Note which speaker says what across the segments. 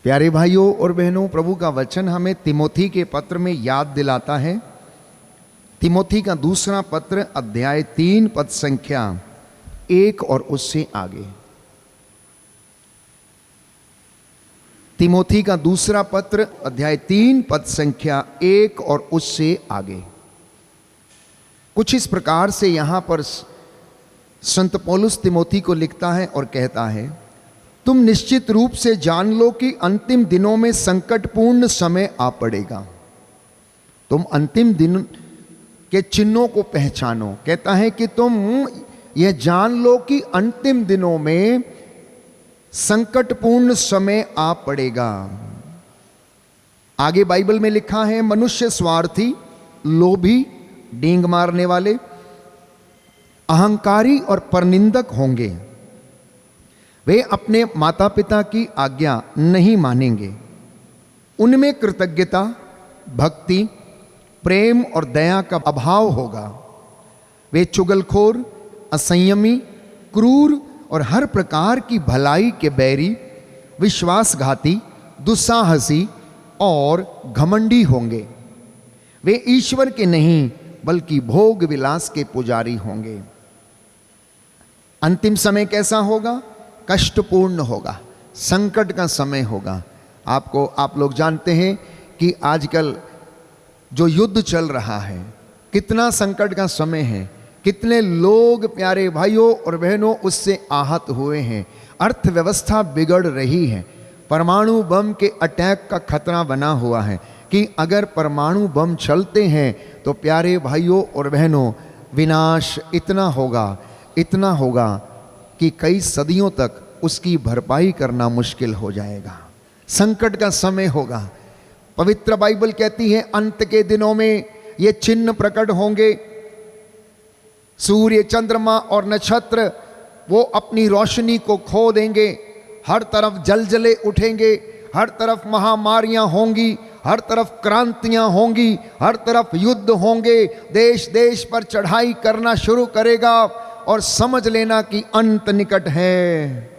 Speaker 1: प्यारे भाइयों और बहनों, प्रभु का वचन हमें तिमोथी के पत्र में याद दिलाता है। तिमोथी का दूसरा पत्र अध्याय 3 पद संख्या 1 और उससे आगे। तिमोथी का दूसरा पत्र अध्याय 3 पद संख्या 1 और उससे आगे कुछ इस प्रकार से यहां पर संत पौलुस तिमोथी को लिखता है और कहता है, तुम निश्चित रूप से जान लो कि अंतिम दिनों में संकटपूर्ण समय आ पड़ेगा। तुम अंतिम दिन के चिन्हों को पहचानो। कहता है कि तुम यह जान लो कि अंतिम दिनों में संकटपूर्ण समय आ पड़ेगा। आगे बाइबल में लिखा है, मनुष्य स्वार्थी, लोभी, डींग मारने वाले, अहंकारी और परनिंदक होंगे। वे अपने माता पिता की आज्ञा नहीं मानेंगे। उनमें कृतज्ञता, भक्ति, प्रेम और दया का अभाव होगा। वे चुगलखोर, असंयमी, क्रूर और हर प्रकार की भलाई के बैरी, विश्वासघाती, दुस्साहसी और घमंडी होंगे। वे ईश्वर के नहीं बल्कि भोग विलास के पुजारी होंगे। अंतिम समय कैसा होगा? कष्टपूर्ण होगा, संकट का समय होगा। आप लोग जानते हैं कि आजकल जो युद्ध चल रहा है, कितना संकट का समय है, कितने लोग प्यारे भाइयों और बहनों उससे आहत हुए हैं। अर्थव्यवस्था बिगड़ रही है। परमाणु बम के अटैक का खतरा बना हुआ है कि अगर परमाणु बम चलते हैं तो प्यारे भाइयों और बहनों विनाश इतना होगा कि कई सदियों तक उसकी भरपाई करना मुश्किल हो जाएगा। संकट का समय होगा। पवित्र बाइबल कहती है अंत के दिनों में ये चिन्ह प्रकट होंगे। सूर्य, चंद्रमा और नक्षत्र वो अपनी रोशनी को खो देंगे। हर तरफ जलजले उठेंगे, हर तरफ महामारियां होंगी, हर तरफ क्रांतियां होंगी, हर तरफ युद्ध होंगे। देश देश पर चढ़ाई करना शुरू करेगा और समझ लेना कि अंत निकट है।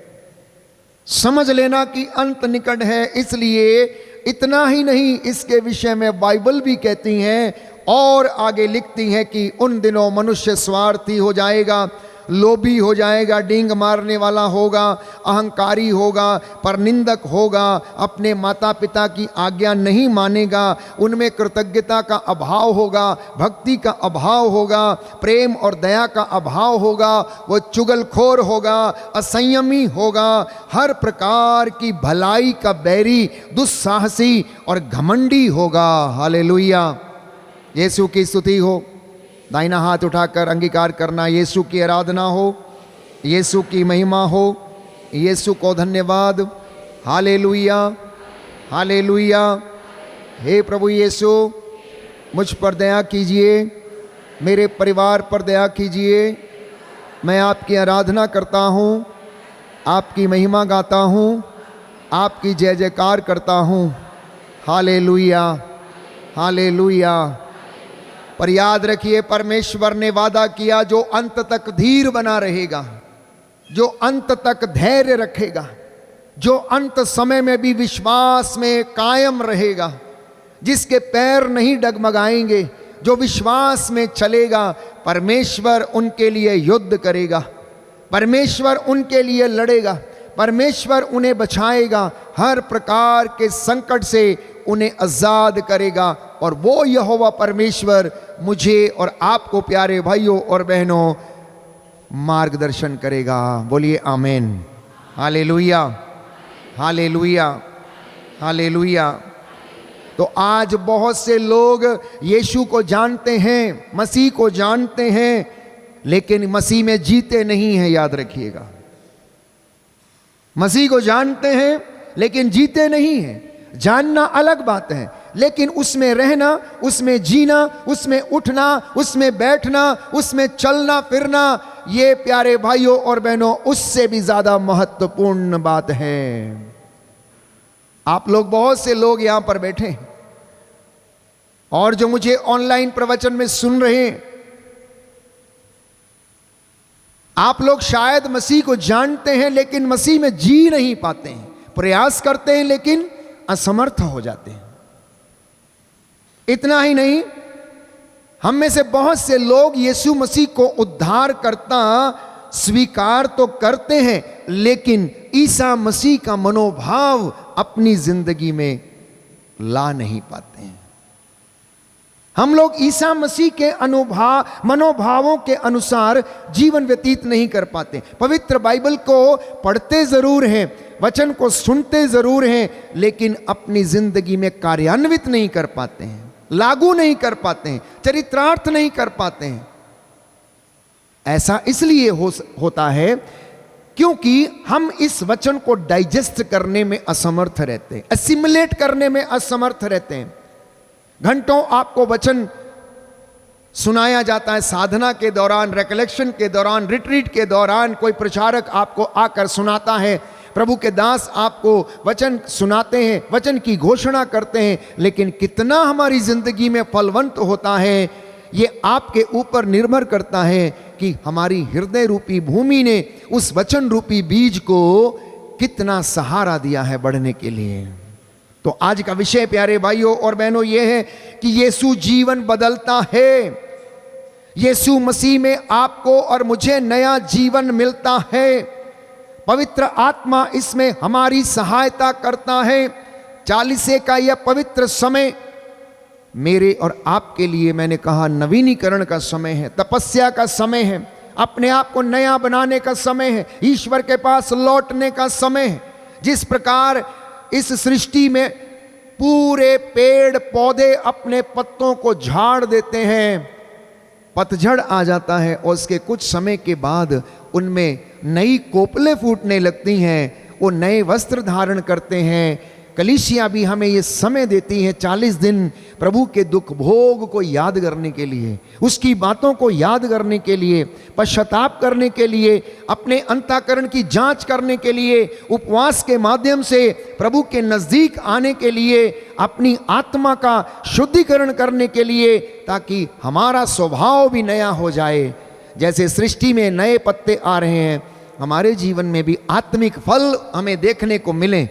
Speaker 1: समझ लेना कि अंत निकट है। इसलिए इतना ही नहीं, इसके विषय में बाइबल भी कहती हैं और आगे लिखती हैं कि उन दिनों मनुष्य स्वार्थी हो जाएगा, लोभी हो जाएगा, डींग मारने वाला होगा, अहंकारी होगा, परनिंदक होगा, अपने माता पिता की आज्ञा नहीं मानेगा, उनमें कृतज्ञता का अभाव होगा, भक्ति का अभाव होगा, प्रेम और दया का अभाव होगा, वो चुगलखोर होगा, असंयमी होगा, हर प्रकार की भलाई का बैरी, दुस्साहसी और घमंडी होगा। हालेलुया, यीशु की स्तुति हो। दाहिना हाथ उठाकर अंगीकार करना, यीशु की आराधना हो, यीशु की महिमा हो, यीशु को धन्यवाद। हालेलुया, हालेलुया। हे प्रभु यीशु, मुझ पर दया कीजिए, मेरे परिवार पर दया कीजिए। मैं आपकी आराधना करता हूँ, आपकी महिमा गाता हूँ, आपकी जय जयकार करता हूँ। Hallelujah, hallelujah. पर याद रखिए, परमेश्वर ने वादा किया, जो अंत तक धीर बना रहेगा, जो अंत तक धैर्य रखेगा, जो अंत समय में भी विश्वास में कायम रहेगा, जिसके पैर नहीं डगमगाएंगे, जो विश्वास में चलेगा, परमेश्वर उनके लिए युद्ध करेगा, परमेश्वर उनके लिए लड़ेगा, परमेश्वर उन्हें बचाएगा, हर प्रकार के संकट से उन्हें आजाद करेगा। और वो यहोवा परमेश्वर मुझे और आपको प्यारे भाइयों और बहनों मार्गदर्शन करेगा। बोलिए आमीन। Hallelujah, hallelujah, hallelujah. तो आज बहुत से लोग यीशु को जानते हैं, मसीह को जानते हैं, लेकिन मसीह में जीते नहीं हैं। याद रखिएगा, मसीह को जानते हैं लेकिन जीते नहीं हैं। जानना अलग बात है, लेकिन उसमें रहना, उसमें जीना, उसमें उठना, उसमें बैठना, उसमें चलना फिरना, ये प्यारे भाइयों और बहनों उससे भी ज्यादा महत्वपूर्ण बात है। आप लोग, बहुत से लोग यहां पर बैठे हैं और जो मुझे ऑनलाइन प्रवचन में सुन रहे हैं, आप लोग शायद मसीह को जानते हैं लेकिन मसीह में जी नहीं पाते हैं। प्रयास करते हैं लेकिन असमर्थ हो जाते हैं। इतना ही नहीं, हम में से बहुत से लोग यीशु मसीह को उद्धार करता स्वीकार तो करते हैं, लेकिन ईसा मसीह का मनोभाव अपनी जिंदगी में ला नहीं पाते हैं। हम लोग ईसा मसीह के मनोभावों के अनुसार जीवन व्यतीत नहीं कर पाते। पवित्र बाइबल को पढ़ते जरूर हैं, वचन को सुनते जरूर हैं, लेकिन अपनी जिंदगी में कार्यान्वित नहीं कर पाते हैं, लागू नहीं कर पाते हैं, चरित्रार्थ नहीं कर पाते हैं। ऐसा इसलिए होता है क्योंकि हम इस वचन को डाइजेस्ट करने में असमर्थ रहते हैं, असिमुलेट करने में असमर्थ रहते हैं। घंटों आपको वचन सुनाया जाता है, साधना के दौरान, रिकलेक्शन के दौरान, रिट्रीट के दौरान कोई प्रचारक आपको आकर सुनाता है, प्रभु के दास आपको वचन सुनाते हैं, वचन की घोषणा करते हैं, लेकिन कितना हमारी जिंदगी में फलवंत होता है ये आपके ऊपर निर्भर करता है कि हमारी हृदय रूपी भूमि ने उस वचन रूपी बीज को कितना सहारा दिया है बढ़ने के लिए। तो आज का विषय प्यारे भाइयों और बहनों ये है कि यीशु जीवन बदलता है। यीशु मसीह में आपको और मुझे नया जीवन मिलता है। पवित्र आत्मा इसमें हमारी सहायता करता है। 40 का यह पवित्र समय मेरे और आपके लिए, मैंने कहा, नवीनीकरण का समय है, तपस्या का समय है, अपने आप को नया बनाने का समय है, ईश्वर के पास लौटने का समय है। जिस प्रकार इस सृष्टि में पूरे पेड़ पौधे अपने पत्तों को झाड़ देते हैं, पतझड़ आ जाता है और उसके कुछ समय के बाद उनमें नई कोपलें फूटने लगती हैं, वो नए वस्त्र धारण करते हैं। कलीसिया भी हमें ये समय देती है 40 दिन प्रभु के दुख भोग को याद करने के लिए, उसकी बातों को याद करने के लिए, पश्चाताप करने के लिए, अपने अंतःकरण की जांच करने के लिए, उपवास के माध्यम से प्रभु के नज़दीक आने के लिए, अपनी आत्मा का शुद्धिकरण करने के लिए, ताकि हमारा स्वभाव भी नया हो जाए। जैसे सृष्टि में नए पत्ते आ रहे हैं, हमारे जीवन में भी आत्मिक फल हमें देखने को मिले,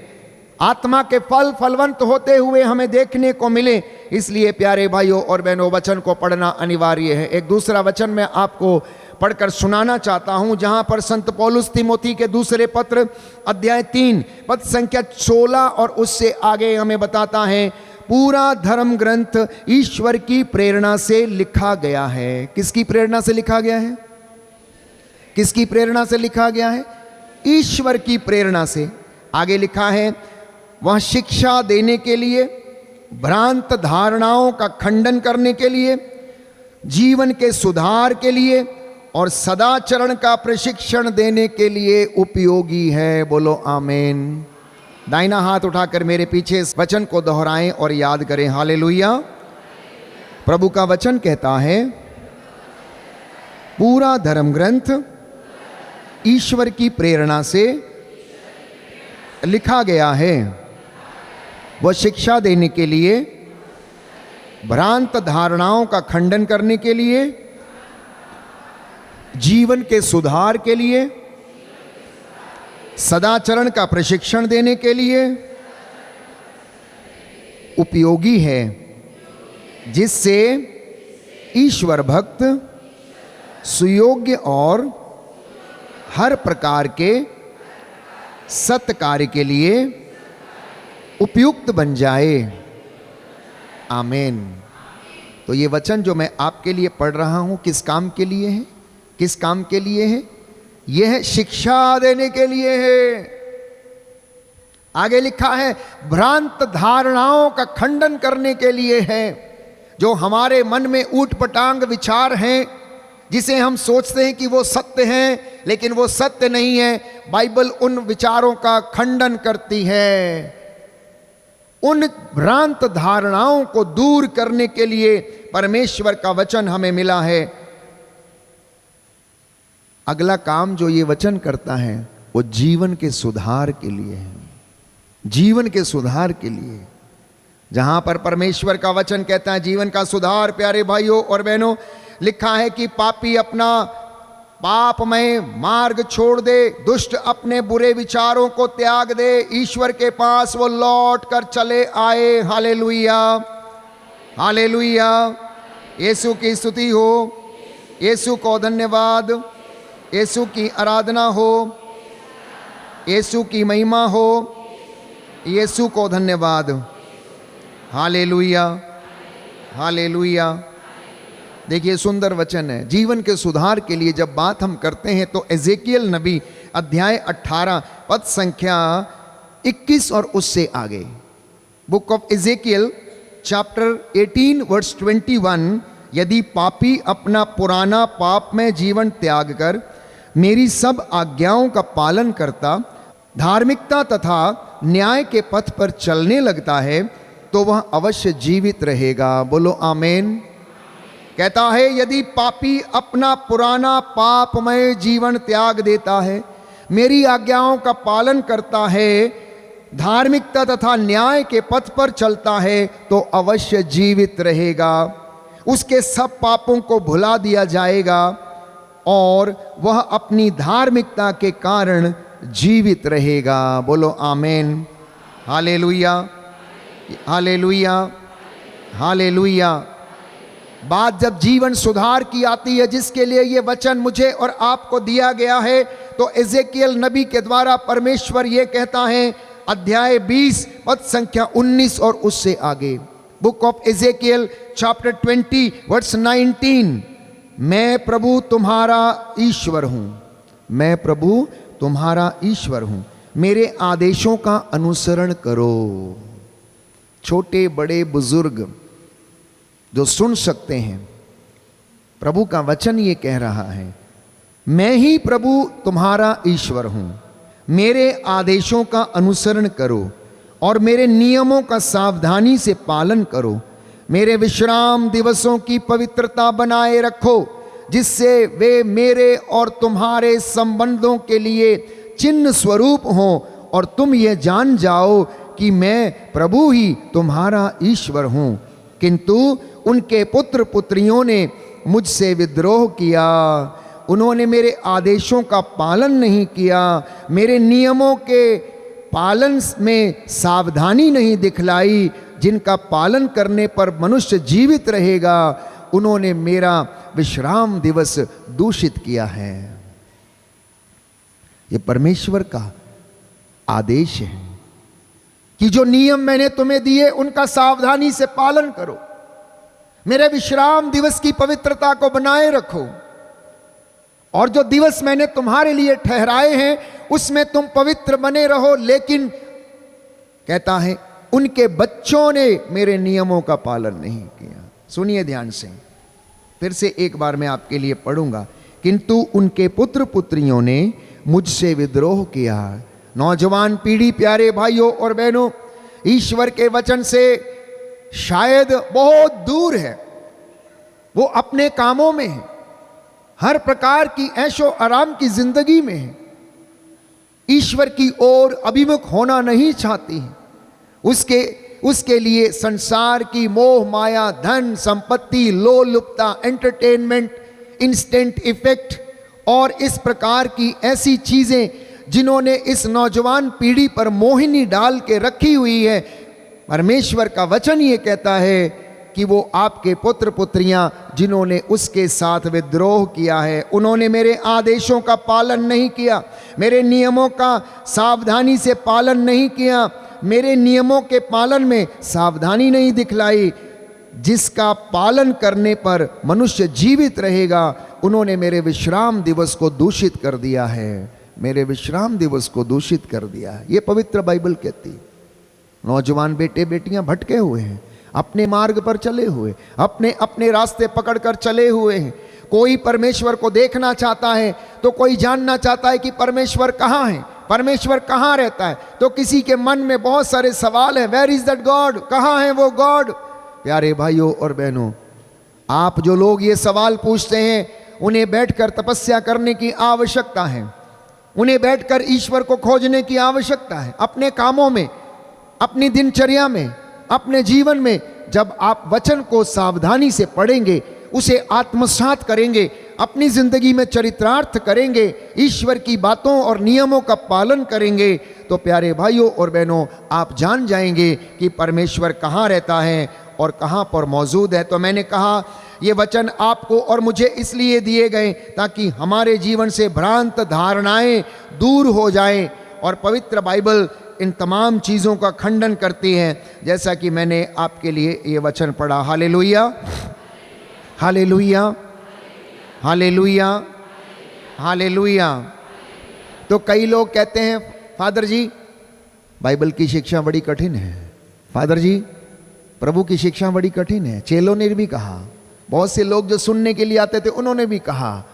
Speaker 1: आत्मा के फल फलवंत होते हुए हमें देखने को मिले। इसलिए प्यारे भाइयों और बहनों, वचन को पढ़ना अनिवार्य है। एक दूसरा वचन मैं आपको पढ़कर सुनाना चाहता हूं, जहां पर संत पौलुस तिमोथी के दूसरे पत्र अध्याय 3 पद संख्या 16 और उससे आगे हमें बताता है, पूरा धर्म ग्रंथ ईश्वर की प्रेरणा से लिखा गया है। किसकी प्रेरणा से लिखा गया है? किसकी प्रेरणा से लिखा गया है? ईश्वर की प्रेरणा से। आगे लिखा है, वह शिक्षा देने के लिए, भ्रांत धारणाओं का खंडन करने के लिए, जीवन के सुधार के लिए और सदाचरण का प्रशिक्षण देने के लिए उपयोगी है। बोलो आमीन। दाहिना हाथ उठाकर मेरे पीछे इस वचन को दोहराएं और याद करें। हालेलुया। प्रभु का वचन कहता है, पूरा धर्म ग्रंथ ईश्वर की प्रेरणा से लिखा गया है। वह शिक्षा देने के लिए, भ्रांत धारणाओं का खंडन करने के लिए, जीवन के सुधार के लिए, सदाचरण का प्रशिक्षण देने के लिए उपयोगी है, जिससे ईश्वर भक्त सुयोग्य और हर प्रकार के सत्य कार्य के लिए उपयुक्त बन जाए। आमीन। तो ये वचन जो मैं आपके लिए पढ़ रहा हूं, किस काम के लिए है? किस काम के लिए है? यह शिक्षा देने के लिए है। आगे लिखा है, भ्रांत धारणाओं का खंडन करने के लिए है। जो हमारे मन में ऊट पटांग विचार हैं, जिसे हम सोचते हैं कि वो सत्य हैं, लेकिन वो सत्य नहीं है। बाइबल उन विचारों का खंडन करती है। उन भ्रांत धारणाओं को दूर करने के लिए परमेश्वर का वचन हमें मिला है। अगला काम जो ये वचन करता है, वो जीवन के सुधार के लिए है। जीवन के सुधार के लिए, जहां पर परमेश्वर का वचन कहता है जीवन का सुधार, प्यारे भाइयों और बहनों, लिखा है कि पापी अपना पापमय मार्ग छोड़ दे, दुष्ट अपने बुरे विचारों को त्याग दे, ईश्वर के पास वो लौट कर चले आए। Hallelujah, hallelujah. यीशु की स्तुति हो, यीशु को धन्यवाद, यीशु की आराधना हो, यीशु की महिमा हो, यीशु को धन्यवाद। हालेलुया, हालेलुया। देखिए सुंदर वचन है। जीवन के सुधार के लिए जब बात हम करते हैं तो एजेकियल नबी अध्याय 18 पद संख्या 21 और उससे आगे, book of Ezekiel chapter 18 verse 21, यदि पापी अपना पुराना पाप में जीवन त्याग कर मेरी सब आज्ञाओं का पालन करता, धार्मिकता तथा न्याय के पथ पर चलने लगता है तो वह अवश्य जीवित रहेगा। बोलो आमीन। कहता है यदि पापी अपना पुराना पापमय जीवन त्याग देता है, मेरी आज्ञाओं का पालन करता है, धार्मिकता तथा न्याय के पथ पर चलता है तो अवश्य जीवित रहेगा। उसके सब पापों को भुला दिया जाएगा और वह अपनी धार्मिकता के कारण जीवित रहेगा। बोलो आमीन। Hallelujah, hallelujah, hallelujah. बात जब जीवन सुधार की आती है, जिसके लिए ये वचन मुझे और आपको दिया गया है, तो एजेकियल नबी के द्वारा परमेश्वर ये कहता है, अध्याय 20 पद संख्या 19 और उससे आगे, book of Ezekiel chapter 20 verse 19, मैं प्रभु तुम्हारा ईश्वर हूं, मैं प्रभु तुम्हारा ईश्वर हूं, मेरे आदेशों का अनुसरण करो। छोटे बड़े बुजुर्ग जो सुन सकते हैं, प्रभु का वचन ये कह रहा है, मैं ही प्रभु तुम्हारा ईश्वर हूं, मेरे आदेशों का अनुसरण करो और मेरे नियमों का सावधानी से पालन करो। मेरे विश्राम दिवसों की पवित्रता बनाए रखो, जिससे वे मेरे और तुम्हारे संबंधों के लिए चिन्ह स्वरूप हों और तुम ये जान जाओ कि मैं प्रभु ही तुम्हारा ईश्वर हूं। किंतु उनके पुत्र पुत्रियों ने मुझसे विद्रोह किया, उन्होंने मेरे आदेशों का पालन नहीं किया, मेरे नियमों के पालन में सावधानी नहीं दिखलाई, जिनका पालन करने पर मनुष्य जीवित रहेगा, उन्होंने मेरा विश्राम दिवस दूषित किया है। यह परमेश्वर का आदेश है कि जो नियम मैंने तुम्हें दिए उनका सावधानी से पालन करो, मेरे विश्राम दिवस की पवित्रता को बनाए रखो, और जो दिवस मैंने तुम्हारे लिए ठहराए हैं उसमें तुम पवित्र बने रहो। लेकिन कहता है उनके बच्चों ने मेरे नियमों का पालन नहीं किया। सुनिए ध्यान से, फिर से एक बार मैं आपके लिए पढ़ूंगा। किंतु उनके पुत्र पुत्रियों ने मुझसे विद्रोह किया। नौजवान पीढ़ी, प्यारे भाइयों और बहनों, ईश्वर के वचन से शायद बहुत दूर है, वो अपने कामों में है, हर प्रकार की ऐशो आराम की जिंदगी में है, ईश्वर की ओर अभिमुख होना नहीं चाहती है। उसके लिए संसार की मोह माया, धन संपत्ति, लोलुपता, एंटरटेनमेंट, इंस्टेंट इफेक्ट और इस प्रकार की ऐसी चीजें जिन्होंने इस नौजवान पीढ़ी पर मोहिनी डाल के रखी हुई है, परमेश्वर का वचन ये कहता है कि वो आपके पुत्र पुत्रियां जिन्होंने उसके साथ विद्रोह किया है, उन्होंने मेरे आदेशों का पालन नहीं किया, मेरे नियमों का सावधानी से पालन नहीं किया, मेरे नियमों के पालन में सावधानी नहीं दिखलाई, जिसका पालन करने पर मनुष्य जीवित रहेगा, उन्होंने मेरे विश्राम दिवस को दूषित कर दिया है, मेरे विश्राम दिवस को दूषित कर दिया है। ये पवित्र बाइबल कहती है। नौजवान बेटे बेटियां भटके हुए हैं, अपने मार्ग पर चले हुए, अपने अपने रास्ते पकड़कर चले हुए हैं। कोई परमेश्वर को देखना चाहता है तो कोई जानना चाहता है कि परमेश्वर कहाँ है, परमेश्वर कहाँ रहता है। तो किसी के मन में बहुत सारे सवाल हैं, वेयर इज दैट गॉड, कहाँ है वो गॉड। प्यारे भाइयों और बहनों, आप जो लोग ये सवाल पूछते हैं, उन्हें बैठकर तपस्या करने की आवश्यकता है, उन्हें बैठकर ईश्वर को खोजने की आवश्यकता है। अपने कामों में, अपनी दिनचर्या में, अपने जीवन में जब आप वचन को सावधानी से पढ़ेंगे, उसे आत्मसात करेंगे, अपनी जिंदगी में चरितार्थ करेंगे, ईश्वर की बातों और नियमों का पालन करेंगे, तो प्यारे भाइयों और बहनों आप जान जाएंगे कि परमेश्वर कहाँ रहता है और कहाँ पर मौजूद है। तो मैंने कहा ये वचन आपको और मुझे इसलिए दिए गए ताकि हमारे जीवन से भ्रांत धारणाएं दूर हो जाएं, और पवित्र बाइबल इन तमाम चीज़ों का खंडन करती है, जैसा कि मैंने आपके लिए ये वचन पढ़ा। Hallelujah, hallelujah, hallelujah, hallelujah. तो कई लोग कहते हैं फादर जी बाइबल की शिक्षा बड़ी कठिन है, फादर जी प्रभु की शिक्षा बड़ी कठिन है। चेलों ने भी कहा, बहुत से लोग जो सुनने के लिए आते थे उन्होंने भी कहा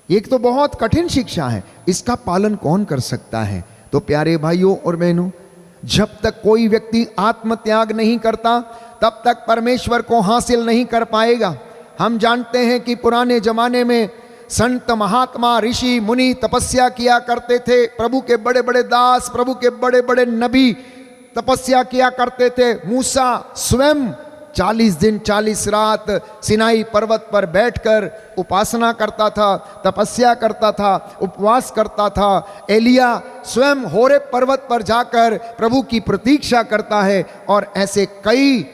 Speaker 1: ये तो बहुत कठिन शिक्षा है, इसका पालन कौन कर सकता है। तो प्यारे भाइयों और बहनों, जब तक कोई व्यक्ति आत्मत्याग नहीं करता तब तक परमेश्वर को हासिल नहीं कर पाएगा। हम जानते हैं कि पुराने जमाने में संत महात्मा ऋषि मुनि तपस्या किया करते थे, प्रभु के बड़े बड़े दास, प्रभु के बड़े बड़े नबी तपस्या किया करते थे। मूसा स्वयं 40 दिन 40 रात सिनाई पर्वत पर बैठकर उपासना करता था, तपस्या करता था, उपवास करता था। एलिया स्वयं होरेब पर्वत पर जाकर प्रभु की प्रतीक्षा करता है, और ऐसे कई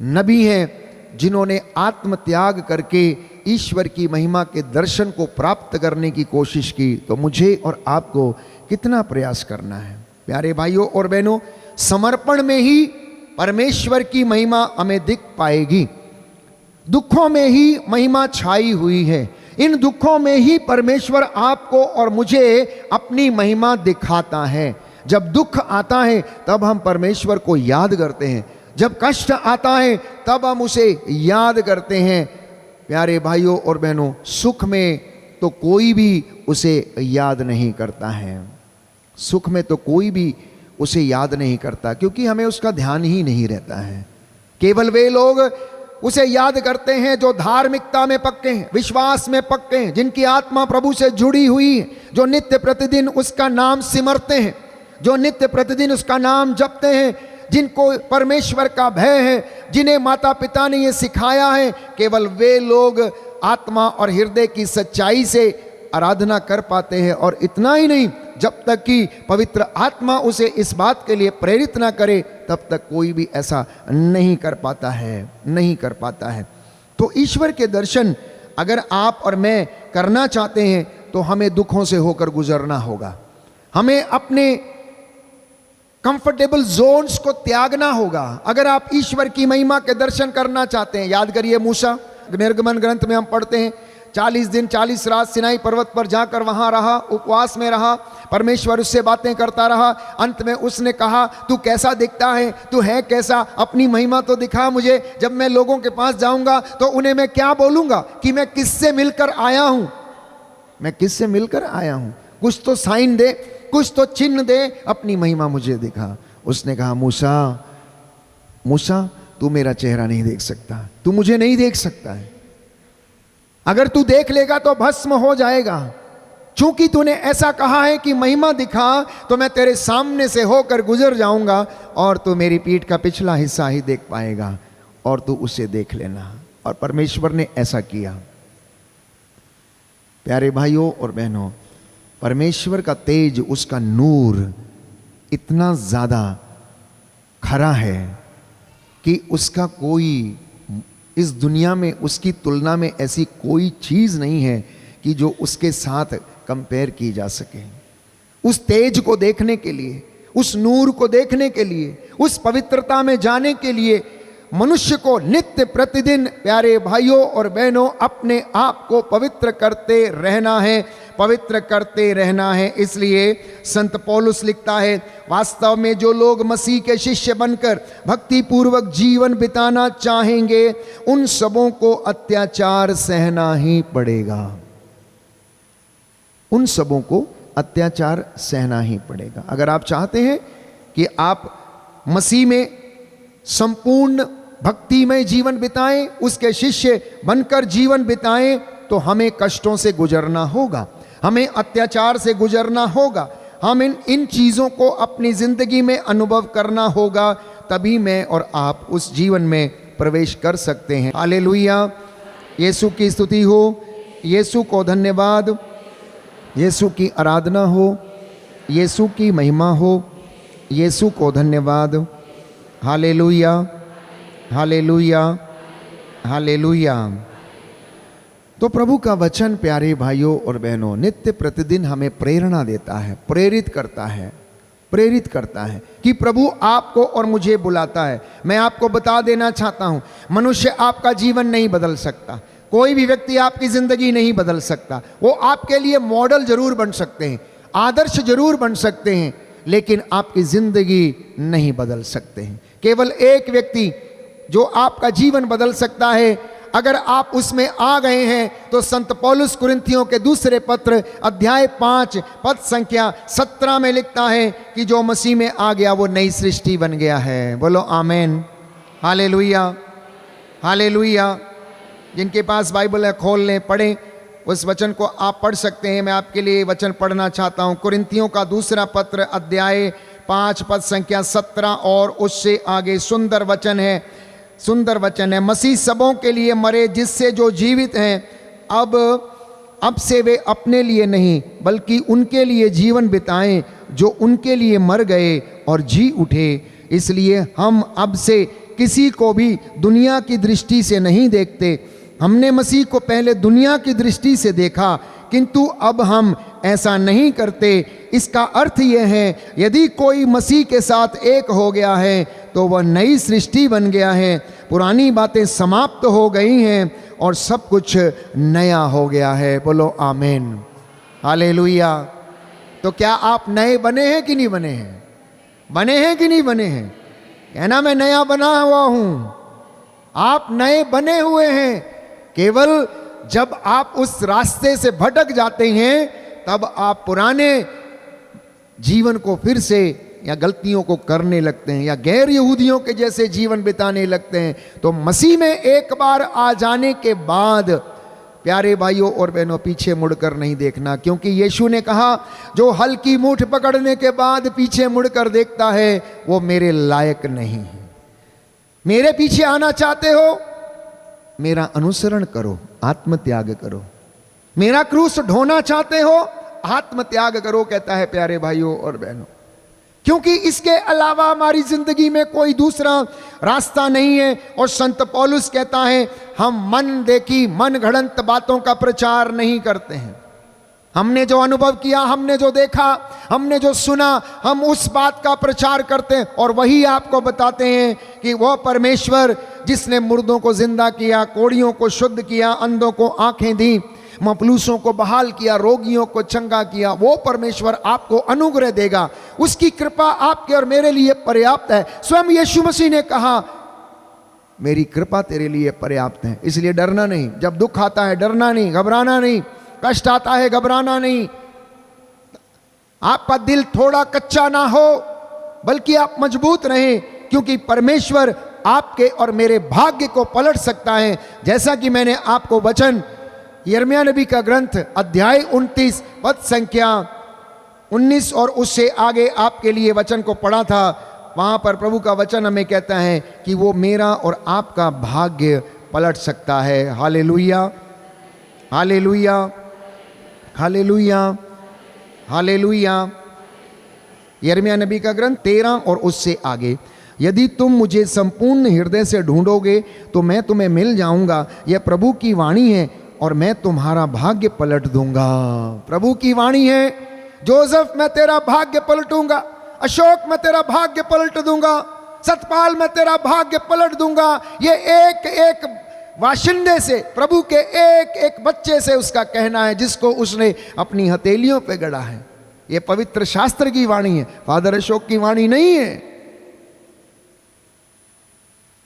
Speaker 1: नबी हैं जिन्होंने आत्मत्याग करके ईश्वर की महिमा के दर्शन को प्राप्त करने की कोशिश की। तो मुझे और आपको कितना प्रयास करना है प्यारे भाइयों और बहनों। समर्पण में ही परमेश्वर की महिमा हमें दिख पाएगी। दुखों में ही महिमा छाई हुई है, इन दुखों में ही परमेश्वर आपको और मुझे अपनी महिमा दिखाता है। जब दुख आता है तब हम परमेश्वर को याद करते हैं, जब कष्ट आता है तब हम उसे याद करते हैं। प्यारे भाइयों और बहनों, सुख में तो कोई भी उसे याद नहीं करता है, सुख में तो कोई भी उसे याद नहीं करता, क्योंकि हमें उसका ध्यान ही नहीं रहता है। केवल वे लोग उसे याद करते हैं जो धार्मिकता में पक्के हैं, विश्वास में पक्के हैं, जिनकी आत्मा प्रभु से जुड़ी हुई है, जो नित्य प्रतिदिन उसका नाम सिमरते हैं, जो नित्य प्रतिदिन उसका नाम जपते हैं, जिनको परमेश्वर का भय है, जिन्हें माता पिता ने ये सिखाया है। केवल वे लोग आत्मा और हृदय की सच्चाई से आराधना कर पाते हैं। और इतना ही नहीं, जब तक कि पवित्र आत्मा उसे इस बात के लिए प्रेरित ना करे तब तक कोई भी ऐसा नहीं कर पाता है, नहीं कर पाता है। तो ईश्वर के दर्शन अगर आप और मैं करना चाहते हैं तो हमें दुखों से होकर गुजरना होगा, हमें अपने कंफर्टेबल जोन्स को त्यागना होगा। अगर आप ईश्वर की महिमा के दर्शन करना चाहते हैं, याद करिए मूसा, निर्गमन ग्रंथ में हम पढ़ते हैं 40 दिन 40 रात सिनाई पर्वत पर जाकर वहां रहा, उपवास में रहा, परमेश्वर उससे बातें करता रहा। अंत में उसने कहा तू कैसा दिखता है, तू है कैसा, अपनी महिमा तो दिखा मुझे। जब मैं लोगों के पास जाऊंगा तो उन्हें मैं क्या बोलूंगा कि मैं किससे मिलकर आया हूं, मैं किससे मिलकर आया हूं। कुछ तो साइन दे, कुछ तो चिन्ह दे, अपनी महिमा मुझे दिखा। उसने कहा मूसा, मूसा तू मेरा चेहरा नहीं देख सकता, तू मुझे नहीं देख सकता है, अगर तू देख लेगा तो भस्म हो जाएगा। चूंकि तूने ऐसा कहा है कि महिमा दिखा, तो मैं तेरे सामने से होकर गुजर जाऊंगा और तू मेरी पीठ का पिछला हिस्सा ही देख पाएगा और तू उसे देख लेना। और परमेश्वर ने ऐसा किया। प्यारे भाइयों और बहनों, परमेश्वर का तेज, उसका नूर इतना ज्यादा खरा है कि उसका कोई, इस दुनिया में उसकी तुलना में ऐसी कोई चीज नहीं है कि जो उसके साथ कंपेयर की जा सके। उस तेज को देखने के लिए, उस नूर को देखने के लिए, उस पवित्रता में जाने के लिए मनुष्य को नित्य प्रतिदिन प्यारे भाइयों और बहनों अपने आप को पवित्र करते रहना है, पवित्र करते रहना है। इसलिए संत पौलुस लिखता है, वास्तव में जो लोग मसीह के शिष्य बनकर भक्ति पूर्वक जीवन बिताना चाहेंगे उन सबों को अत्याचार सहना ही पड़ेगा, उन सबों को अत्याचार सहना ही पड़ेगा। अगर आप चाहते हैं कि आप मसीह में संपूर्ण भक्तिमय जीवन बिताएं, उसके शिष्य बनकर जीवन बिताएं, तो हमें कष्टों से गुजरना होगा, हमें अत्याचार से गुजरना होगा, हम इन चीज़ों को अपनी ज़िंदगी में अनुभव करना होगा। तभी मैं और आप उस जीवन में प्रवेश कर सकते हैं। हालेलुया, यीशु की स्तुति हो, यीशु को धन्यवाद, यीशु की आराधना हो, यीशु की महिमा हो, यीशु को धन्यवाद। हालेलुया, हालेलुया, हालेलुया। तो प्रभु का वचन प्यारे भाइयों और बहनों नित्य प्रतिदिन हमें प्रेरणा देता है, प्रेरित करता है कि प्रभु आपको और मुझे बुलाता है। मैं आपको बता देना चाहता हूं, मनुष्य आपका जीवन नहीं बदल सकता, कोई भी व्यक्ति आपकी जिंदगी नहीं बदल सकता। वो आपके लिए मॉडल जरूर बन सकते हैं, आदर्श जरूर बन सकते हैं, लेकिन आपकी जिंदगी नहीं बदल सकते हैं। केवल एक व्यक्ति जो आपका जीवन बदल सकता है, अगर आप उसमें आ गए हैं, तो संत पौलुस कुरिन्थियों के दूसरे पत्र अध्याय 5 पद संख्या 17 में लिखता है कि जो मसीह में आ गया वो नई सृष्टि बन गया है। बोलो आमेन, हालेलुया, हालेलुया। जिनके पास बाइबल है खोल लें, पढ़ें, उस वचन को आप पढ़ सकते हैं। मैं आपके लिए वचन पढ़ना चाहता हूं। कुरिन्थियों का दूसरा पत्र अध्याय 5 पद संख्या 17 और उससे आगे सुंदर वचन है, सुंदर वचन है। मसीह सबों के लिए मरे, जिससे जो जीवित हैं अब से वे अपने लिए नहीं बल्कि उनके लिए जीवन बिताएं, जो उनके लिए मर गए और जी उठे। इसलिए हम अब से किसी को भी दुनिया की दृष्टि से नहीं देखते। हमने मसीह को पहले दुनिया की दृष्टि से देखा, किंतु अब हम ऐसा नहीं करते। इसका अर्थ यह है, यदि कोई मसीह के साथ एक हो गया है तो वह नई सृष्टि बन गया है, पुरानी बातें समाप्त हो गई हैं और सब कुछ नया हो गया है। बोलो आमीन, हालेलुया। तो क्या आप नए बने हैं कि नहीं बने हैं? बने हैं कि नहीं बने हैं? कहना मैं नया बना हुआ हूं। आप नए बने हुए हैं। केवल जब आप उस रास्ते से भटक जाते हैं, तब आप पुराने जीवन को फिर से या गलतियों को करने लगते हैं, या गैर यहूदियों के जैसे जीवन बिताने लगते हैं। तो मसीह में एक बार आ जाने के बाद प्यारे भाइयों और बहनों, पीछे मुड़कर नहीं देखना, क्योंकि यीशु ने कहा, जो हल की मूठ पकड़ने के बाद पीछे मुड़कर देखता है वो मेरे लायक नहीं है। मेरे पीछे आना चाहते हो, मेरा अनुसरण करो, आत्मत्याग करो। मेरा क्रूस ढोना चाहते हो, आत्मत्याग करो, कहता है प्यारे भाइयों और बहनों। क्योंकि इसके अलावा हमारी जिंदगी में कोई दूसरा रास्ता नहीं है। और संत पौलुस कहता है, हम मन देखी मन घड़ंत बातों का प्रचार नहीं करते हैं। हमने जो अनुभव किया, हमने जो देखा, हमने जो सुना, हम उस बात का प्रचार करते हैं और वही आपको बताते हैं कि वह परमेश्वर जिसने मुर्दों को जिंदा किया, कोढ़ियों को शुद्ध किया, अंधों को आंखें दी, मफलूसों को बहाल किया, रोगियों को चंगा किया, वो परमेश्वर आपको अनुग्रह देगा। उसकी कृपा आपके और मेरे लिए पर्याप्त है। स्वयं यीशु मसीह ने कहा, मेरी कृपा तेरे लिए पर्याप्त है, इसलिए डरना नहीं। जब दुख आता है डरना नहीं, घबराना नहीं, कष्ट आता है घबराना नहीं। आपका दिल थोड़ा कच्चा ना हो, बल्कि आप मजबूत रहें, क्योंकि परमेश्वर आपके और मेरे भाग्य को पलट सकता है। जैसा कि मैंने आपको वचन यिर्मयाह नबी का ग्रंथ अध्याय 29 पद संख्या 19 और उससे आगे आपके लिए वचन को पढ़ा था। वहां पर प्रभु का वचन हमें कहता है कि वो मेरा और आपका भाग्य पलट सकता है। Hallelujah, hallelujah, hallelujah, hallelujah. यिर्मयाह नबी का ग्रंथ 13 और उससे आगे, यदि तुम मुझे संपूर्ण हृदय से ढूंढोगे तो मैं तुम्हें मिल जाऊंगा, यह प्रभु की वाणी है, और मैं तुम्हारा भाग्य पलट दूंगा। प्रभु की वाणी है, जोसेफ मैं तेरा भाग्य पलटूंगा, अशोक मैं तेरा भाग्य पलट दूंगा, सतपाल मैं तेरा भाग्य पलट दूंगा। ये एक एक वाशिंदे से, प्रभु के एक एक बच्चे से उसका कहना है, जिसको उसने अपनी हथेलियों पे गढ़ा है। ये पवित्र शास्त्र की वाणी है, फादर अशोक की वाणी नहीं है।